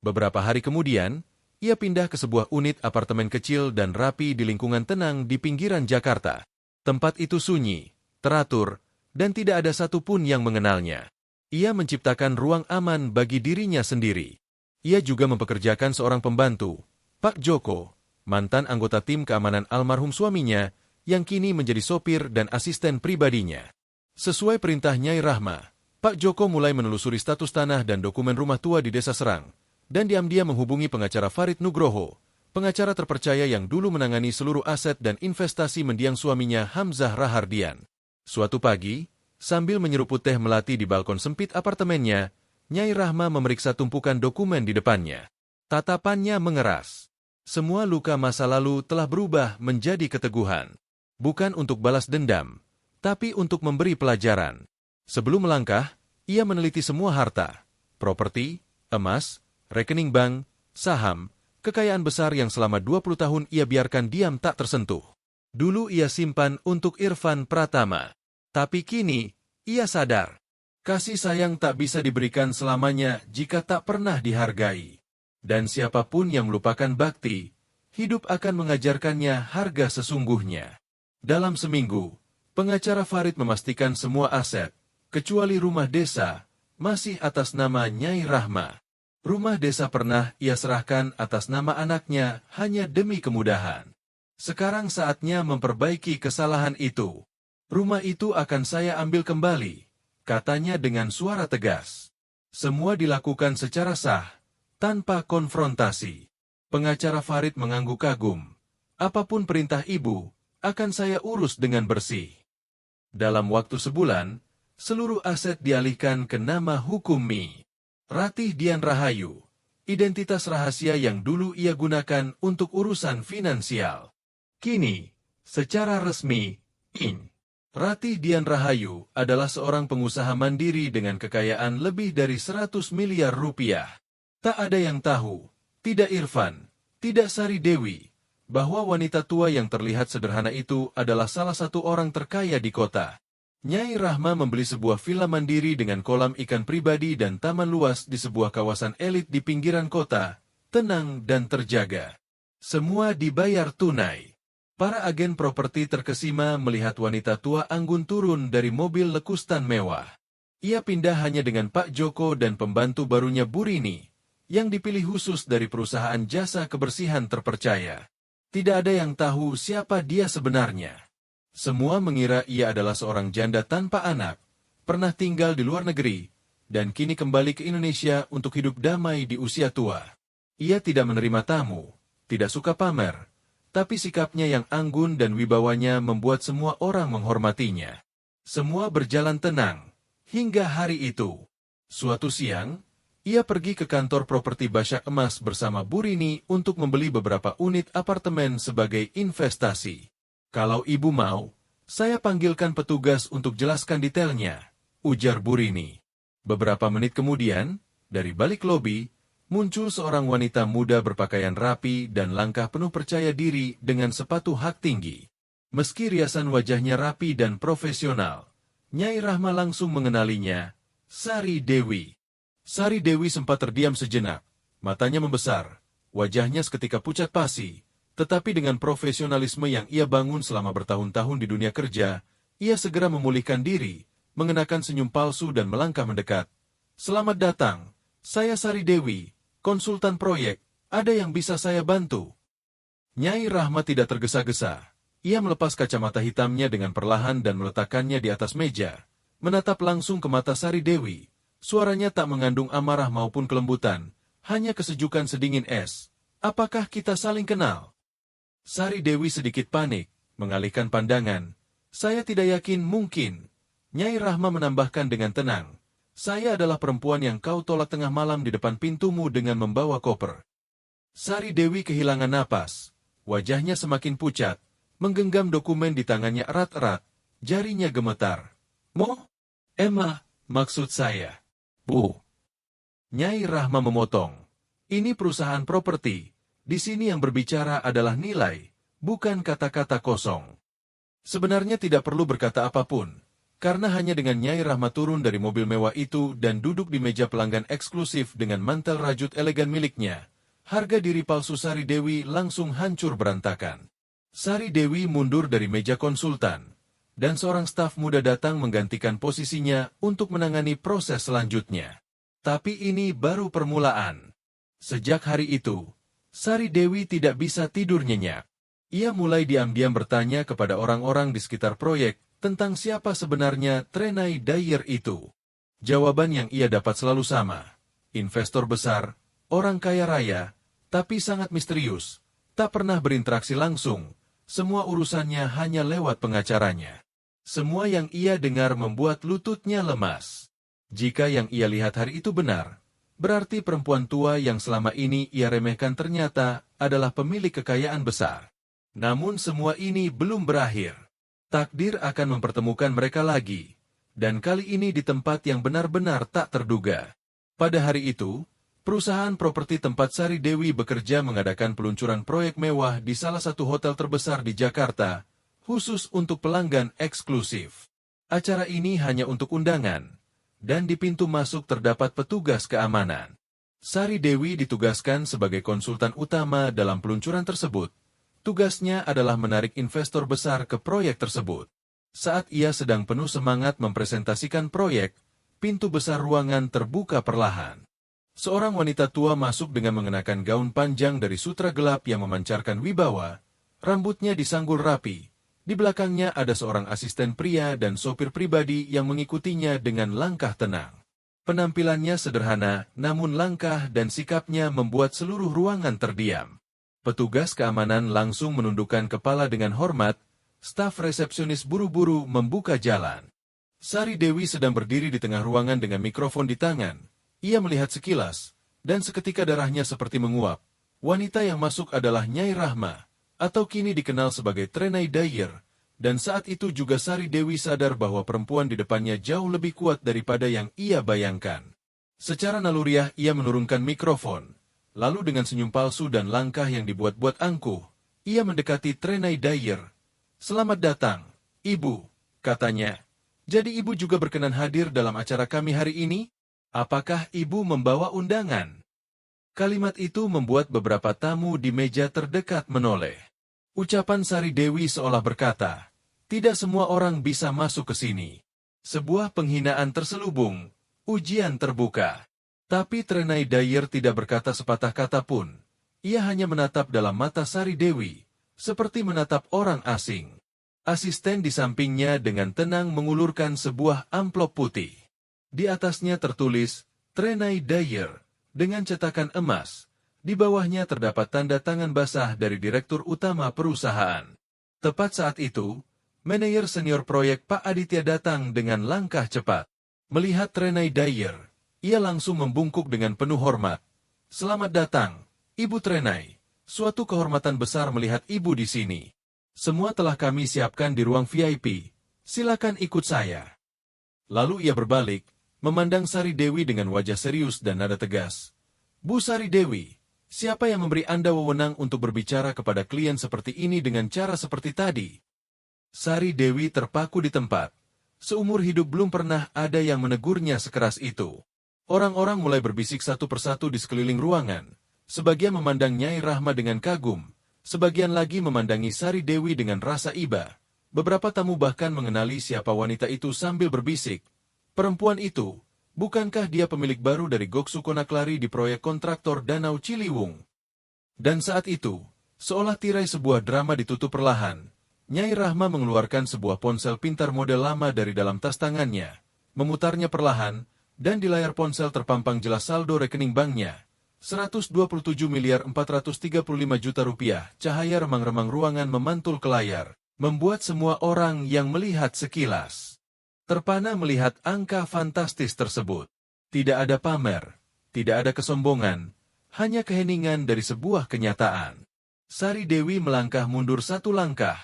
Beberapa hari kemudian, ia pindah ke sebuah unit apartemen kecil dan rapi di lingkungan tenang di pinggiran Jakarta. Tempat itu sunyi, teratur, dan tidak ada satupun yang mengenalnya. Ia menciptakan ruang aman bagi dirinya sendiri. Ia juga mempekerjakan seorang pembantu, Pak Joko, mantan anggota tim keamanan almarhum suaminya, yang kini menjadi sopir dan asisten pribadinya. Sesuai perintah Nyai Rahma, Pak Joko mulai menelusuri status tanah dan dokumen rumah tua di Desa Serang, dan diam-diam menghubungi pengacara Farid Nugroho, pengacara terpercaya yang dulu menangani seluruh aset dan investasi mendiang suaminya Hamzah Rahardian. Suatu pagi, sambil menyeruput teh melati di balkon sempit apartemennya, Nyai Rahma memeriksa tumpukan dokumen di depannya. Tatapannya mengeras. Semua luka masa lalu telah berubah menjadi keteguhan. Bukan untuk balas dendam, tapi untuk memberi pelajaran. Sebelum melangkah, ia meneliti semua harta, properti, emas, rekening bank, saham, kekayaan besar yang selama 20 tahun ia biarkan diam tak tersentuh. Dulu ia simpan untuk Irfan Pratama. Tapi kini, ia sadar. Kasih sayang tak bisa diberikan selamanya jika tak pernah dihargai. Dan siapapun yang melupakan bakti, hidup akan mengajarkannya harga sesungguhnya. Dalam seminggu, pengacara Farid memastikan semua aset, kecuali rumah desa, masih atas nama Nyai Rahma. Rumah desa pernah ia serahkan atas nama anaknya hanya demi kemudahan. Sekarang saatnya memperbaiki kesalahan itu. Rumah itu akan saya ambil kembali, katanya dengan suara tegas. Semua dilakukan secara sah, tanpa konfrontasi. Pengacara Farid mengangguk kagum. Apapun perintah ibu, akan saya urus dengan bersih. Dalam waktu sebulan, seluruh aset dialihkan ke nama hukum Mi. Ratih Dian Rahayu, identitas rahasia yang dulu ia gunakan untuk urusan finansial. Kini, secara resmi, Ratih Dian Rahayu adalah seorang pengusaha mandiri dengan kekayaan lebih dari 100 miliar rupiah. Tak ada yang tahu, tidak Irfan, tidak Sari Dewi, bahwa wanita tua yang terlihat sederhana itu adalah salah satu orang terkaya di kota. Nyai Rahma membeli sebuah villa mandiri dengan kolam ikan pribadi dan taman luas di sebuah kawasan elit di pinggiran kota, tenang dan terjaga. Semua dibayar tunai. Para agen properti terkesima melihat wanita tua anggun turun dari mobil lekustan mewah. Ia pindah hanya dengan Pak Joko dan pembantu barunya Bu Rini, yang dipilih khusus dari perusahaan jasa kebersihan terpercaya. Tidak ada yang tahu siapa dia sebenarnya. Semua mengira ia adalah seorang janda tanpa anak, pernah tinggal di luar negeri, dan kini kembali ke Indonesia untuk hidup damai di usia tua. Ia tidak menerima tamu, tidak suka pamer, tapi sikapnya yang anggun dan wibawanya membuat semua orang menghormatinya. Semua berjalan tenang, hingga hari itu. Suatu siang, ia pergi ke kantor properti Başak Emas bersama Bu Rini untuk membeli beberapa unit apartemen sebagai investasi. Kalau ibu mau, saya panggilkan petugas untuk jelaskan detailnya, ujar Bu Rini. Beberapa menit kemudian, dari balik lobi, muncul seorang wanita muda berpakaian rapi dan langkah penuh percaya diri dengan sepatu hak tinggi. Meski riasan wajahnya rapi dan profesional, Nyai Rahma langsung mengenalinya, Sari Dewi. Sari Dewi sempat terdiam sejenak, matanya membesar, wajahnya seketika pucat pasi, tetapi dengan profesionalisme yang ia bangun selama bertahun-tahun di dunia kerja, ia segera memulihkan diri, mengenakan senyum palsu dan melangkah mendekat. Selamat datang, saya Sari Dewi, konsultan proyek, ada yang bisa saya bantu? Nyai Rahma tidak tergesa-gesa, ia melepas kacamata hitamnya dengan perlahan dan meletakkannya di atas meja, menatap langsung ke mata Sari Dewi. Suaranya tak mengandung amarah maupun kelembutan, hanya kesejukan sedingin es. Apakah kita saling kenal? Sari Dewi sedikit panik, mengalihkan pandangan. Saya tidak yakin mungkin. Nyai Rahma menambahkan dengan tenang. Saya adalah perempuan yang kau tolak tengah malam di depan pintumu dengan membawa koper. Sari Dewi kehilangan napas. Wajahnya semakin pucat, menggenggam dokumen di tangannya erat-erat. Jarinya gemetar. Emma, maksud saya. Bu. Nyai Rahma memotong. Ini perusahaan properti. Di sini yang berbicara adalah nilai, bukan kata-kata kosong. Sebenarnya tidak perlu berkata apapun, karena hanya dengan Nyai Rahma turun dari mobil mewah itu dan duduk di meja pelanggan eksklusif dengan mantel rajut elegan miliknya, harga diri palsu Sari Dewi langsung hancur berantakan. Sari Dewi mundur dari meja konsultan, dan seorang staf muda datang menggantikan posisinya untuk menangani proses selanjutnya. Tapi ini baru permulaan. Sejak hari itu, Sari Dewi tidak bisa tidur nyenyak. Ia mulai diam-diam bertanya kepada orang-orang di sekitar proyek tentang siapa sebenarnya Trenai Dyer itu. Jawaban yang ia dapat selalu sama. Investor besar, orang kaya raya, tapi sangat misterius, tak pernah berinteraksi langsung. Semua urusannya hanya lewat pengacaranya. Semua yang ia dengar membuat lututnya lemas. Jika yang ia lihat hari itu benar, berarti perempuan tua yang selama ini ia remehkan ternyata adalah pemilik kekayaan besar. Namun semua ini belum berakhir. Takdir akan mempertemukan mereka lagi, dan kali ini di tempat yang benar-benar tak terduga. Pada hari itu, perusahaan properti tempat Sari Dewi bekerja mengadakan peluncuran proyek mewah di salah satu hotel terbesar di Jakarta, khusus untuk pelanggan eksklusif. Acara ini hanya untuk undangan, dan di pintu masuk terdapat petugas keamanan. Sari Dewi ditugaskan sebagai konsultan utama dalam peluncuran tersebut. Tugasnya adalah menarik investor besar ke proyek tersebut. Saat ia sedang penuh semangat mempresentasikan proyek, pintu besar ruangan terbuka perlahan. Seorang wanita tua masuk dengan mengenakan gaun panjang dari sutra gelap yang memancarkan wibawa, rambutnya disanggul rapi. Di belakangnya ada seorang asisten pria dan sopir pribadi yang mengikutinya dengan langkah tenang. Penampilannya sederhana, namun langkah dan sikapnya membuat seluruh ruangan terdiam. Petugas keamanan langsung menundukkan kepala dengan hormat, staf resepsionis buru-buru membuka jalan. Sari Dewi sedang berdiri di tengah ruangan dengan mikrofon di tangan. Ia melihat sekilas, dan seketika darahnya seperti menguap. Wanita yang masuk adalah Nyai Rahma, atau kini dikenal sebagai Trenai Dyer, dan saat itu juga Sari Dewi sadar bahwa perempuan di depannya jauh lebih kuat daripada yang ia bayangkan. Secara naluriah ia menurunkan mikrofon, lalu dengan senyum palsu dan langkah yang dibuat-buat angkuh, ia mendekati Trenai Dyer. Selamat datang, Ibu, katanya. Jadi Ibu juga berkenan hadir dalam acara kami hari ini? Apakah Ibu membawa undangan? Kalimat itu membuat beberapa tamu di meja terdekat menoleh. Ucapan Sari Dewi seolah berkata, tidak semua orang bisa masuk ke sini. Sebuah penghinaan terselubung, ujian terbuka. Tapi Trenai Dyer tidak berkata sepatah kata pun. Ia hanya menatap dalam mata Sari Dewi, seperti menatap orang asing. Asisten di sampingnya dengan tenang mengulurkan sebuah amplop putih. Di atasnya tertulis, Trenai Dyer, dengan cetakan emas. Di bawahnya terdapat tanda tangan basah dari Direktur Utama perusahaan. Tepat saat itu, manajer senior proyek Pak Aditya datang dengan langkah cepat. Melihat Trenai Dyer, ia langsung membungkuk dengan penuh hormat. Selamat datang, Ibu Trenai. Suatu kehormatan besar melihat Ibu di sini. Semua telah kami siapkan di ruang VIP. Silakan ikut saya. Lalu ia berbalik, memandang Sari Dewi dengan wajah serius dan nada tegas. Bu Sari Dewi, siapa yang memberi Anda wewenang untuk berbicara kepada klien seperti ini dengan cara seperti tadi? Sari Dewi terpaku di tempat. Seumur hidup belum pernah ada yang menegurnya sekeras itu. Orang-orang mulai berbisik satu persatu di sekeliling ruangan. Sebagian memandang Nyai Rahma dengan kagum, sebagian lagi memandangi Sari Dewi dengan rasa iba. Beberapa tamu bahkan mengenali siapa wanita itu sambil berbisik. Perempuan itu, bukankah dia pemilik baru dari Goksu Konaklari di proyek kontraktor Danau Ciliwung? Dan saat itu, seolah tirai sebuah drama ditutup perlahan, Nyai Rahma mengeluarkan sebuah ponsel pintar model lama dari dalam tas tangannya, memutarnya perlahan, dan di layar ponsel terpampang jelas saldo rekening banknya. 127.435.000.000 rupiah, cahaya remang-remang ruangan memantul ke layar, membuat semua orang yang melihat sekilas terpana melihat angka fantastis tersebut. Tidak ada pamer, tidak ada kesombongan, hanya keheningan dari sebuah kenyataan. Sari Dewi melangkah mundur satu langkah,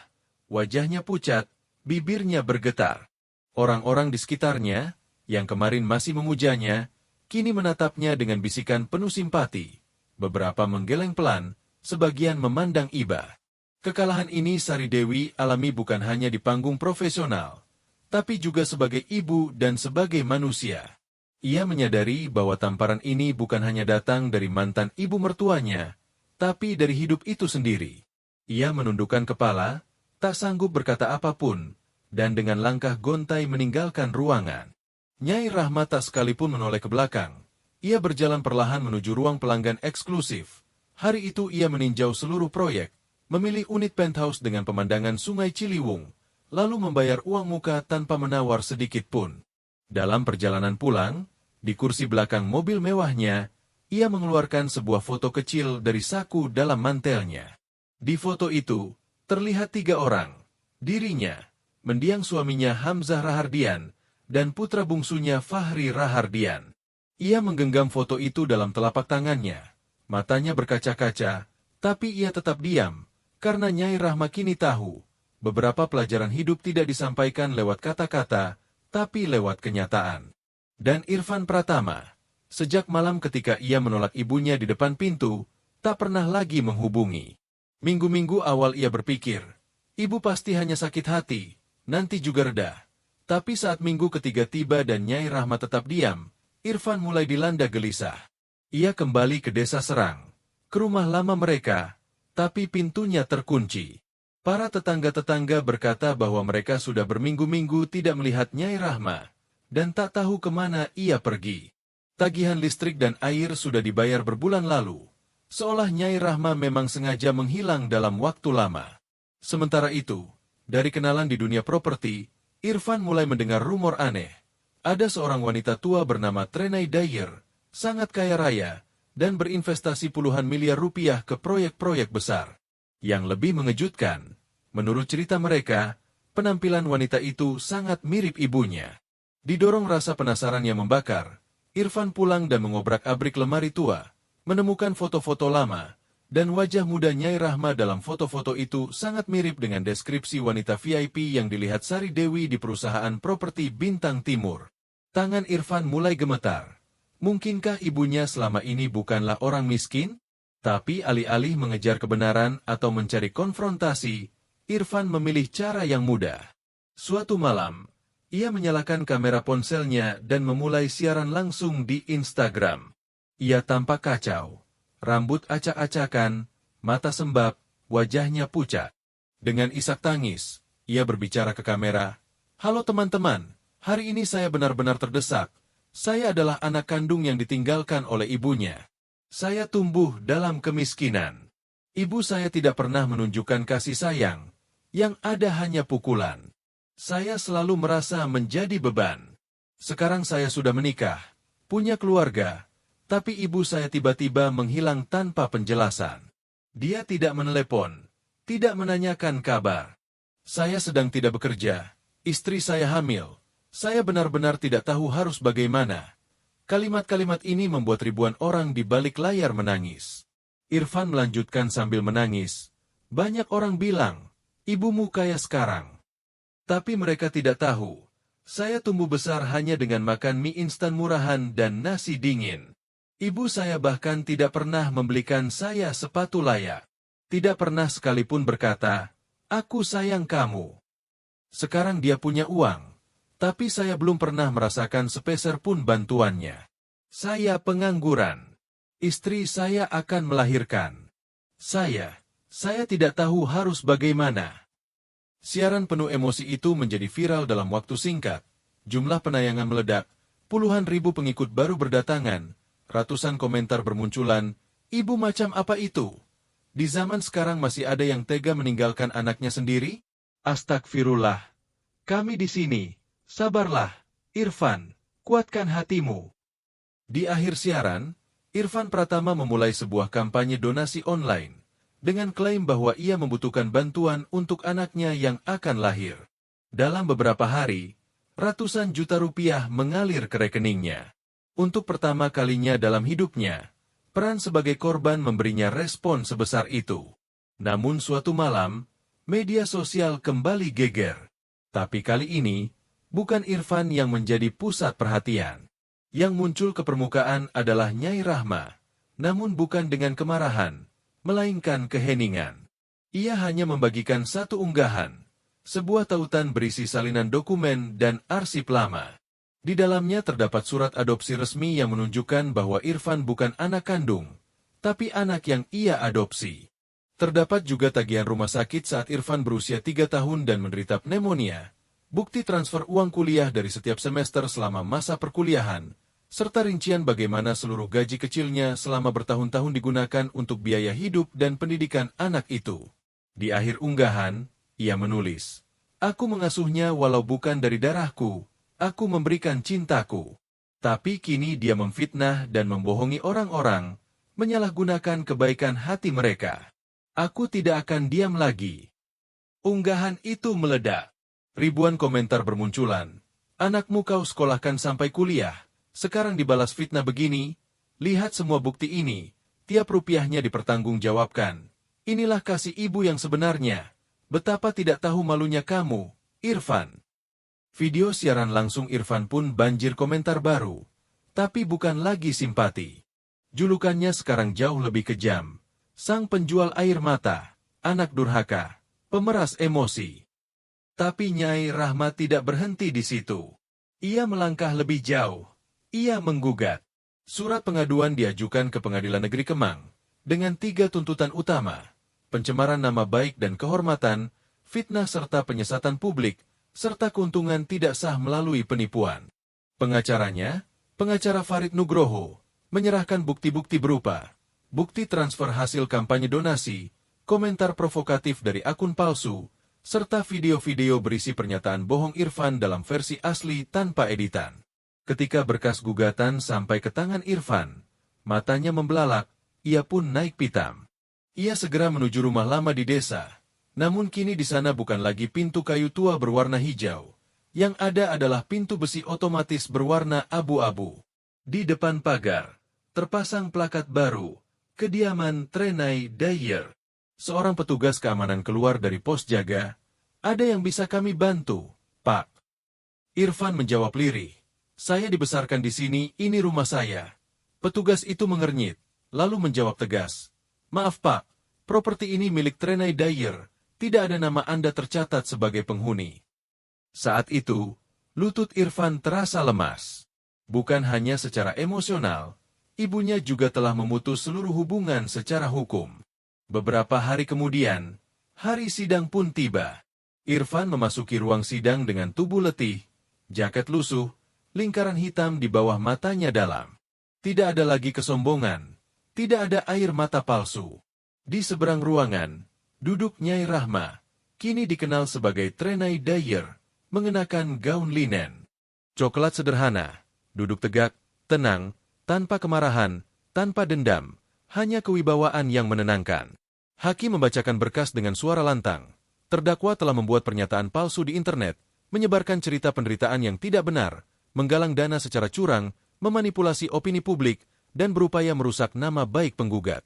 wajahnya pucat, bibirnya bergetar. Orang-orang di sekitarnya, yang kemarin masih memujanya, kini menatapnya dengan bisikan penuh simpati. Beberapa menggeleng pelan, sebagian memandang iba. Kekalahan ini Sari Dewi alami bukan hanya di panggung profesional, tapi juga sebagai ibu dan sebagai manusia. Ia menyadari bahwa tamparan ini bukan hanya datang dari mantan ibu mertuanya, tapi dari hidup itu sendiri. Ia menundukkan kepala, tak sanggup berkata apapun, dan dengan langkah gontai meninggalkan ruangan. Nyai Rahma tak sekalipun menoleh ke belakang. Ia berjalan perlahan menuju ruang pelanggan eksklusif. Hari itu ia meninjau seluruh proyek, memilih unit penthouse dengan pemandangan Sungai Ciliwung, lalu membayar uang muka tanpa menawar sedikit pun. Dalam perjalanan pulang, di kursi belakang mobil mewahnya, ia mengeluarkan sebuah foto kecil dari saku dalam mantelnya. Di foto itu, terlihat 3 orang. Dirinya, mendiang suaminya Hamzah Rahardian, dan putra bungsunya Fahri Rahardian. Ia menggenggam foto itu dalam telapak tangannya. Matanya berkaca-kaca, tapi ia tetap diam, karena Nyai Rahma kini tahu, beberapa pelajaran hidup tidak disampaikan lewat kata-kata, tapi lewat kenyataan. Dan Irfan Pratama, sejak malam ketika ia menolak ibunya di depan pintu, tak pernah lagi menghubungi. Minggu-minggu awal ia berpikir, ibu pasti hanya sakit hati, nanti juga reda. Tapi saat minggu ketiga tiba dan Nyai Rahma tetap diam, Irfan mulai dilanda gelisah. Ia kembali ke desa Serang, ke rumah lama mereka, tapi pintunya terkunci. Para tetangga-tetangga berkata bahwa mereka sudah berminggu-minggu tidak melihat Nyai Rahma, dan tak tahu kemana ia pergi. Tagihan listrik dan air sudah dibayar berbulan lalu, seolah Nyai Rahma memang sengaja menghilang dalam waktu lama. Sementara itu, dari kenalan di dunia properti, Irfan mulai mendengar rumor aneh. Ada seorang wanita tua bernama Trenai Dyer, sangat kaya raya, dan berinvestasi puluhan miliar rupiah ke proyek-proyek besar. Yang lebih mengejutkan, menurut cerita mereka, penampilan wanita itu sangat mirip ibunya. Didorong rasa penasaran yang membakar, Irfan pulang dan mengobrak-abrik lemari tua, menemukan foto-foto lama, dan wajah muda Nyai Rahma dalam foto-foto itu sangat mirip dengan deskripsi wanita VIP yang dilihat Sari Dewi di perusahaan properti Bintang Timur. Tangan Irfan mulai gemetar. Mungkinkah ibunya selama ini bukanlah orang miskin? Tapi alih-alih mengejar kebenaran atau mencari konfrontasi, Irfan memilih cara yang mudah. Suatu malam, ia menyalakan kamera ponselnya dan memulai siaran langsung di Instagram. Ia tampak kacau, rambut acak-acakan, mata sembab, wajahnya pucat. Dengan isak tangis, ia berbicara ke kamera, "Halo teman-teman, hari ini saya benar-benar terdesak. Saya adalah anak kandung yang ditinggalkan oleh ibunya. Saya tumbuh dalam kemiskinan. Ibu saya tidak pernah menunjukkan kasih sayang, yang ada hanya pukulan. Saya selalu merasa menjadi beban. Sekarang saya sudah menikah, punya keluarga, tapi ibu saya tiba-tiba menghilang tanpa penjelasan. Dia tidak menelepon, tidak menanyakan kabar. Saya sedang tidak bekerja, istri saya hamil. Saya benar-benar tidak tahu harus bagaimana. Kalimat-kalimat ini membuat ribuan orang di balik layar menangis. Irfan melanjutkan sambil menangis. Banyak orang bilang, ibumu kaya sekarang. Tapi mereka tidak tahu. Saya tumbuh besar hanya dengan makan mie instan murahan dan nasi dingin. Ibu saya bahkan tidak pernah membelikan saya sepatu layak. Tidak pernah sekalipun berkata, "Aku sayang kamu." Sekarang dia punya uang, tapi saya belum pernah merasakan sepeser pun bantuannya. Saya pengangguran. Istri saya akan melahirkan. Saya tidak tahu harus bagaimana. Siaran penuh emosi itu menjadi viral dalam waktu singkat. Jumlah penayangan meledak, puluhan ribu pengikut baru berdatangan, ratusan komentar bermunculan, "Ibu macam apa itu? Di zaman sekarang masih ada yang tega meninggalkan anaknya sendiri? Astagfirullah. Kami di sini. Sabarlah, Irfan, kuatkan hatimu." Di akhir siaran, Irfan Pratama memulai sebuah kampanye donasi online dengan klaim bahwa ia membutuhkan bantuan untuk anaknya yang akan lahir. Dalam beberapa hari, ratusan juta rupiah mengalir ke rekeningnya. Untuk pertama kalinya dalam hidupnya, peran sebagai korban memberinya respon sebesar itu. Namun suatu malam, media sosial kembali geger. Tapi kali ini, bukan Irfan yang menjadi pusat perhatian. Yang muncul ke permukaan adalah Nyai Rahma, namun bukan dengan kemarahan, melainkan keheningan. Ia hanya membagikan satu unggahan, sebuah tautan berisi salinan dokumen dan arsip lama. Di dalamnya terdapat surat adopsi resmi yang menunjukkan bahwa Irfan bukan anak kandung, tapi anak yang ia adopsi. Terdapat juga tagihan rumah sakit saat Irfan berusia 3 tahun dan menderita pneumonia, bukti transfer uang kuliah dari setiap semester selama masa perkuliahan, serta rincian bagaimana seluruh gaji kecilnya selama bertahun-tahun digunakan untuk biaya hidup dan pendidikan anak itu. Di akhir unggahan, ia menulis, "Aku mengasuhnya walau bukan dari darahku, aku memberikan cintaku." Tapi kini dia memfitnah dan membohongi orang-orang, menyalahgunakan kebaikan hati mereka. "Aku tidak akan diam lagi." Unggahan itu meledak. Ribuan komentar bermunculan. "Anakmu kau sekolahkan sampai kuliah. Sekarang dibalas fitnah begini, lihat semua bukti ini, tiap rupiahnya dipertanggungjawabkan. Inilah kasih ibu yang sebenarnya. Betapa tidak tahu malunya kamu, Irfan." Video siaran langsung Irfan pun banjir komentar baru, tapi bukan lagi simpati. Julukannya sekarang jauh lebih kejam. Sang penjual air mata, anak durhaka, pemeras emosi. Tapi Nyai Rahma tidak berhenti di situ. Ia melangkah lebih jauh. Ia menggugat. Surat pengaduan diajukan ke Pengadilan Negeri Kemang dengan 3 tuntutan utama: pencemaran nama baik dan kehormatan, fitnah serta penyesatan publik, serta keuntungan tidak sah melalui penipuan. Pengacaranya, pengacara Farid Nugroho, menyerahkan bukti-bukti berupa bukti transfer hasil kampanye donasi, komentar provokatif dari akun palsu, serta video-video berisi pernyataan bohong Irfan dalam versi asli tanpa editan. Ketika berkas gugatan sampai ke tangan Irfan, matanya membelalak, ia pun naik pitam. Ia segera menuju rumah lama di desa, namun kini di sana bukan lagi pintu kayu tua berwarna hijau. Yang ada adalah pintu besi otomatis berwarna abu-abu. Di depan pagar, terpasang plakat baru, "Kediaman Trenai Dyer." Seorang petugas keamanan keluar dari pos jaga. "Ada yang bisa kami bantu, Pak?" Irfan menjawab lirih, "Saya dibesarkan di sini, ini rumah saya." Petugas itu mengernyit, lalu menjawab tegas, "Maaf Pak, properti ini milik Trenai Dyer, tidak ada nama Anda tercatat sebagai penghuni." Saat itu, lutut Irfan terasa lemas. Bukan hanya secara emosional, ibunya juga telah memutus seluruh hubungan secara hukum. Beberapa hari kemudian, hari sidang pun tiba. Irfan memasuki ruang sidang dengan tubuh letih, jaket lusuh, lingkaran hitam di bawah matanya dalam. Tidak ada lagi kesombongan, tidak ada air mata palsu. Di seberang ruangan, duduk Nyai Rahma, kini dikenal sebagai Trenai Dyer, mengenakan gaun linen. Coklat sederhana, duduk tegak, tenang, tanpa kemarahan, tanpa dendam, hanya kewibawaan yang menenangkan. Hakim membacakan berkas dengan suara lantang. Terdakwa telah membuat pernyataan palsu di internet, menyebarkan cerita penderitaan yang tidak benar, menggalang dana secara curang, memanipulasi opini publik, dan berupaya merusak nama baik penggugat.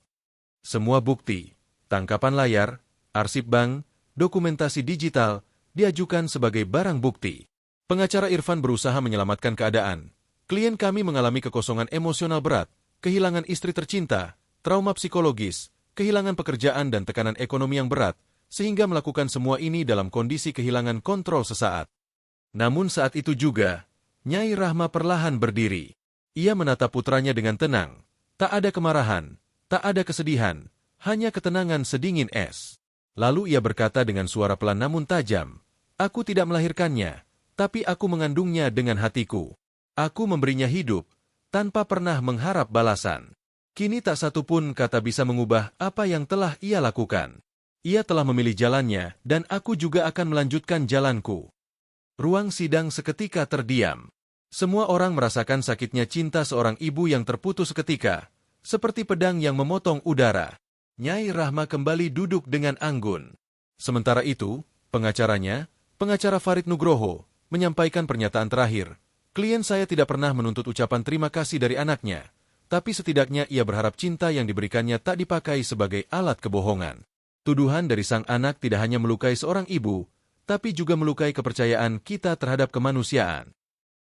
Semua bukti, tangkapan layar, arsip bank, dokumentasi digital, diajukan sebagai barang bukti. Pengacara Irfan berusaha menyelamatkan keadaan. Klien kami mengalami kekosongan emosional berat, kehilangan istri tercinta, trauma psikologis, kehilangan pekerjaan dan tekanan ekonomi yang berat, sehingga melakukan semua ini dalam kondisi kehilangan kontrol sesaat. Namun saat itu juga, Nyai Rahma perlahan berdiri. Ia menatap putranya dengan tenang. Tak ada kemarahan, tak ada kesedihan, hanya ketenangan sedingin es. Lalu ia berkata dengan suara pelan namun tajam, "Aku tidak melahirkannya, tapi aku mengandungnya dengan hatiku. Aku memberinya hidup, tanpa pernah mengharap balasan. Kini tak satu pun kata bisa mengubah apa yang telah ia lakukan. Ia telah memilih jalannya, dan aku juga akan melanjutkan jalanku." Ruang sidang seketika terdiam. Semua orang merasakan sakitnya cinta seorang ibu yang terputus seketika, seperti pedang yang memotong udara. Nyai Rahma kembali duduk dengan anggun. Sementara itu, pengacaranya, pengacara Farid Nugroho, menyampaikan pernyataan terakhir. "Klien saya tidak pernah menuntut ucapan terima kasih dari anaknya, tapi setidaknya ia berharap cinta yang diberikannya tak dipakai sebagai alat kebohongan." Tuduhan dari sang anak tidak hanya melukai seorang ibu, tapi juga melukai kepercayaan kita terhadap kemanusiaan.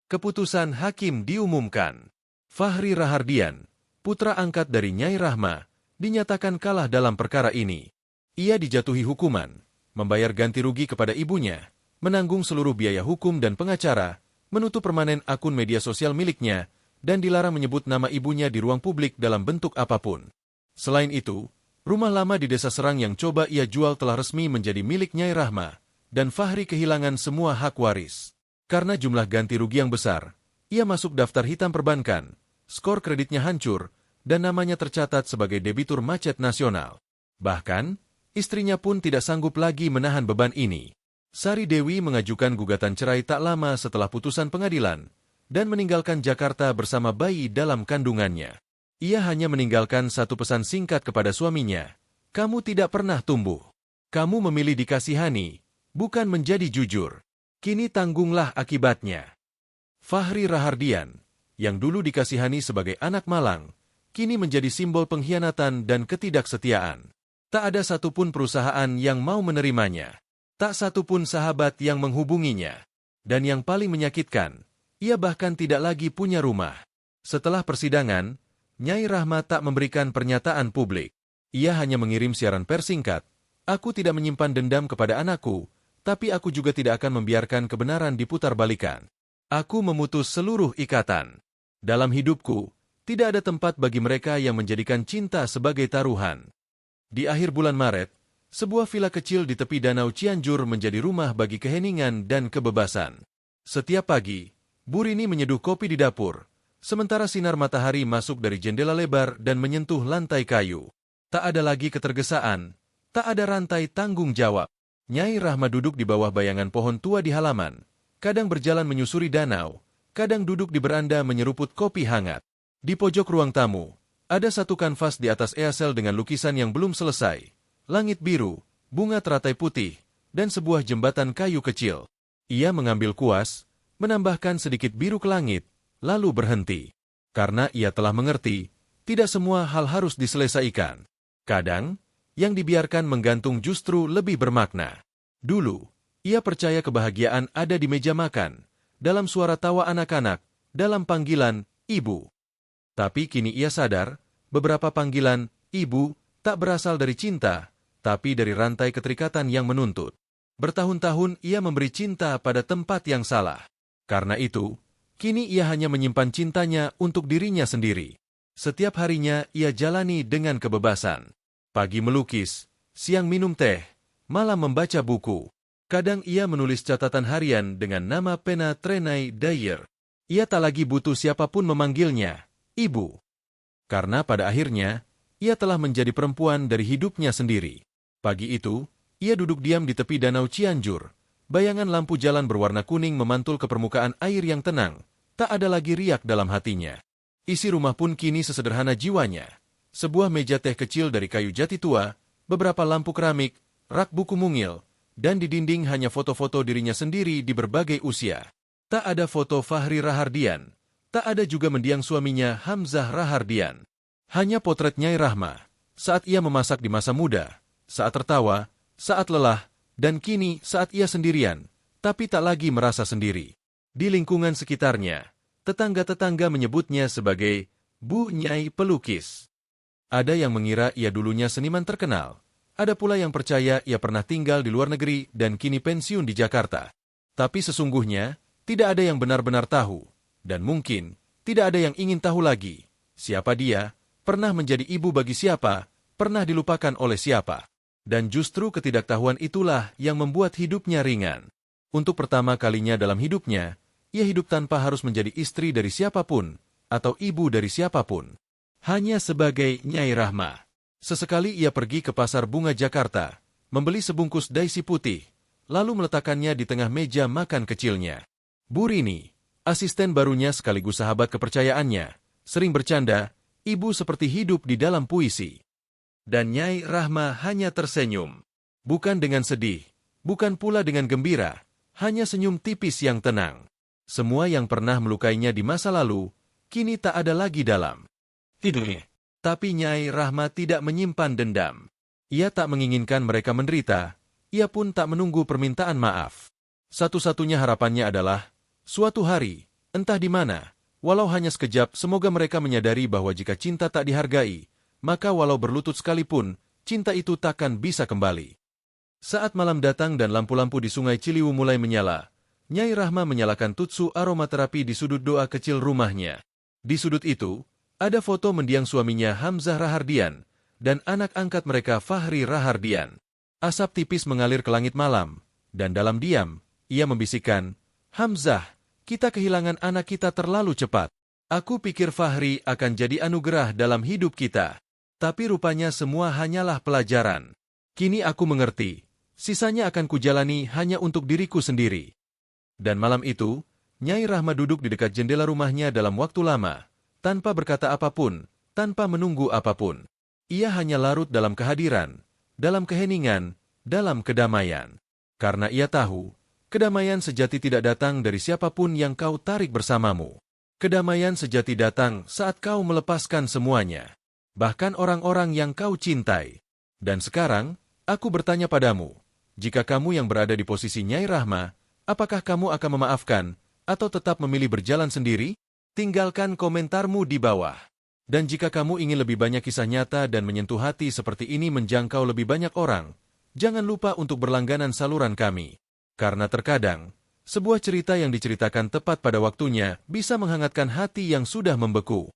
Keputusan hakim diumumkan. Fahri Rahardian, putra angkat dari Nyai Rahma, dinyatakan kalah dalam perkara ini. Ia dijatuhi hukuman, membayar ganti rugi kepada ibunya, menanggung seluruh biaya hukum dan pengacara, menutup permanen akun media sosial miliknya, dan dilarang menyebut nama ibunya di ruang publik dalam bentuk apapun. Selain itu, rumah lama di Desa Serang yang coba ia jual telah resmi menjadi milik Nyai Rahma, dan Fahri kehilangan semua hak waris. Karena jumlah ganti rugi yang besar, ia masuk daftar hitam perbankan, skor kreditnya hancur, dan namanya tercatat sebagai debitur macet nasional. Bahkan, istrinya pun tidak sanggup lagi menahan beban ini. Sari Dewi mengajukan gugatan cerai tak lama setelah putusan pengadilan, dan meninggalkan Jakarta bersama bayi dalam kandungannya. Ia hanya meninggalkan satu pesan singkat kepada suaminya, "Kamu tidak pernah tumbuh. Kamu memilih dikasihani, bukan menjadi jujur. Kini tanggunglah akibatnya." Fahri Rahardian, yang dulu dikasihani sebagai anak malang, kini menjadi simbol pengkhianatan dan ketidaksetiaan. Tak ada satupun perusahaan yang mau menerimanya. Tak satupun sahabat yang menghubunginya. Dan yang paling menyakitkan, ia bahkan tidak lagi punya rumah. Setelah persidangan, Nyai Rahma tak memberikan pernyataan publik. Ia hanya mengirim siaran pers singkat, "Aku tidak menyimpan dendam kepada anakku, tapi aku juga tidak akan membiarkan kebenaran diputarbalikan. Aku memutus seluruh ikatan. Dalam hidupku, tidak ada tempat bagi mereka yang menjadikan cinta sebagai taruhan." Di akhir bulan Maret, sebuah villa kecil di tepi Danau Cianjur menjadi rumah bagi keheningan dan kebebasan. Setiap pagi, Bu Rini menyeduh kopi di dapur, sementara sinar matahari masuk dari jendela lebar dan menyentuh lantai kayu. Tak ada lagi ketergesaan, tak ada rantai tanggung jawab. Nyai Rahma duduk di bawah bayangan pohon tua di halaman, kadang berjalan menyusuri danau, kadang duduk di beranda menyeruput kopi hangat. Di pojok ruang tamu, ada satu kanvas di atas easel dengan lukisan yang belum selesai, langit biru, bunga teratai putih, dan sebuah jembatan kayu kecil. Ia mengambil kuas, menambahkan sedikit biru ke langit, lalu berhenti. Karena ia telah mengerti, tidak semua hal harus diselesaikan. Kadang, yang dibiarkan menggantung justru lebih bermakna. Dulu, ia percaya kebahagiaan ada di meja makan, dalam suara tawa anak-anak, dalam panggilan ibu. Tapi kini ia sadar, beberapa panggilan ibu tak berasal dari cinta, tapi dari rantai keterikatan yang menuntut. Bertahun-tahun ia memberi cinta pada tempat yang salah. Karena itu, kini ia hanya menyimpan cintanya untuk dirinya sendiri. Setiap harinya ia jalani dengan kebebasan. Pagi melukis, siang minum teh, malam membaca buku. Kadang ia menulis catatan harian dengan nama pena Trenai Dyer. Ia tak lagi butuh siapapun memanggilnya ibu. Karena pada akhirnya, ia telah menjadi perempuan dari hidupnya sendiri. Pagi itu, ia duduk diam di tepi Danau Cianjur, Bayangan lampu jalan berwarna kuning memantul ke permukaan air yang tenang. Tak ada lagi riak dalam hatinya. Isi rumah pun kini sesederhana jiwanya. Sebuah meja teh kecil dari kayu jati tua, beberapa lampu keramik, rak buku mungil, dan di dinding hanya foto-foto dirinya sendiri di berbagai usia. Tak ada foto Fahri Rahardian. Tak ada juga mendiang suaminya Hamzah Rahardian. Hanya potret Nyai Rahma, saat ia memasak di masa muda, saat tertawa, saat lelah, dan kini saat ia sendirian, tapi tak lagi merasa sendiri. Di lingkungan sekitarnya, tetangga-tetangga menyebutnya sebagai Bu Nyai Pelukis. Ada yang mengira ia dulunya seniman terkenal. Ada pula yang percaya ia pernah tinggal di luar negeri dan kini pensiun di Jakarta. Tapi sesungguhnya, tidak ada yang benar-benar tahu. Dan mungkin, tidak ada yang ingin tahu lagi. Siapa dia, pernah menjadi ibu bagi siapa, pernah dilupakan oleh siapa. Dan justru ketidaktahuan itulah yang membuat hidupnya ringan. Untuk pertama kalinya dalam hidupnya, ia hidup tanpa harus menjadi istri dari siapapun, atau ibu dari siapapun. Hanya sebagai Nyai Rahma. Sesekali ia pergi ke Pasar Bunga Jakarta, membeli sebungkus daisi putih, lalu meletakkannya di tengah meja makan kecilnya. Bu Rini, asisten barunya sekaligus sahabat kepercayaannya, sering bercanda, ibu seperti hidup di dalam puisi. Dan Nyai Rahma hanya tersenyum. Bukan dengan sedih, bukan pula dengan gembira, hanya senyum tipis yang tenang. Semua yang pernah melukainya di masa lalu, kini tak ada lagi dalam hidupnya. Tapi Nyai Rahma tidak menyimpan dendam. Ia tak menginginkan mereka menderita, ia pun tak menunggu permintaan maaf. Satu-satunya harapannya adalah, suatu hari, entah di mana, walau hanya sekejap, semoga mereka menyadari bahwa jika cinta tak dihargai, maka walau berlutut sekalipun, cinta itu takkan bisa kembali. Saat malam datang dan lampu-lampu di Sungai Ciliwung mulai menyala, Nyai Rahma menyalakan tutsu aromaterapi di sudut doa kecil rumahnya. Di sudut itu, ada foto mendiang suaminya Hamzah Rahardian dan anak angkat mereka Fahri Rahardian. Asap tipis mengalir ke langit malam, dan dalam diam, ia membisikkan, "Hamzah, kita kehilangan anak kita terlalu cepat. Aku pikir Fahri akan jadi anugerah dalam hidup kita. Tapi rupanya semua hanyalah pelajaran. Kini aku mengerti, sisanya akan kujalani hanya untuk diriku sendiri." Dan malam itu, Nyai Rahma duduk di dekat jendela rumahnya dalam waktu lama, tanpa berkata apapun, tanpa menunggu apapun. Ia hanya larut dalam kehadiran, dalam keheningan, dalam kedamaian. Karena ia tahu, kedamaian sejati tidak datang dari siapapun yang kau tarik bersamamu. Kedamaian sejati datang saat kau melepaskan semuanya, bahkan orang-orang yang kau cintai. Dan sekarang, aku bertanya padamu, jika kamu yang berada di posisi Nyai Rahma, apakah kamu akan memaafkan, atau tetap memilih berjalan sendiri? Tinggalkan komentarmu di bawah. Dan jika kamu ingin lebih banyak kisah nyata dan menyentuh hati seperti ini menjangkau lebih banyak orang, jangan lupa untuk berlangganan saluran kami. Karena terkadang, sebuah cerita yang diceritakan tepat pada waktunya bisa menghangatkan hati yang sudah membeku.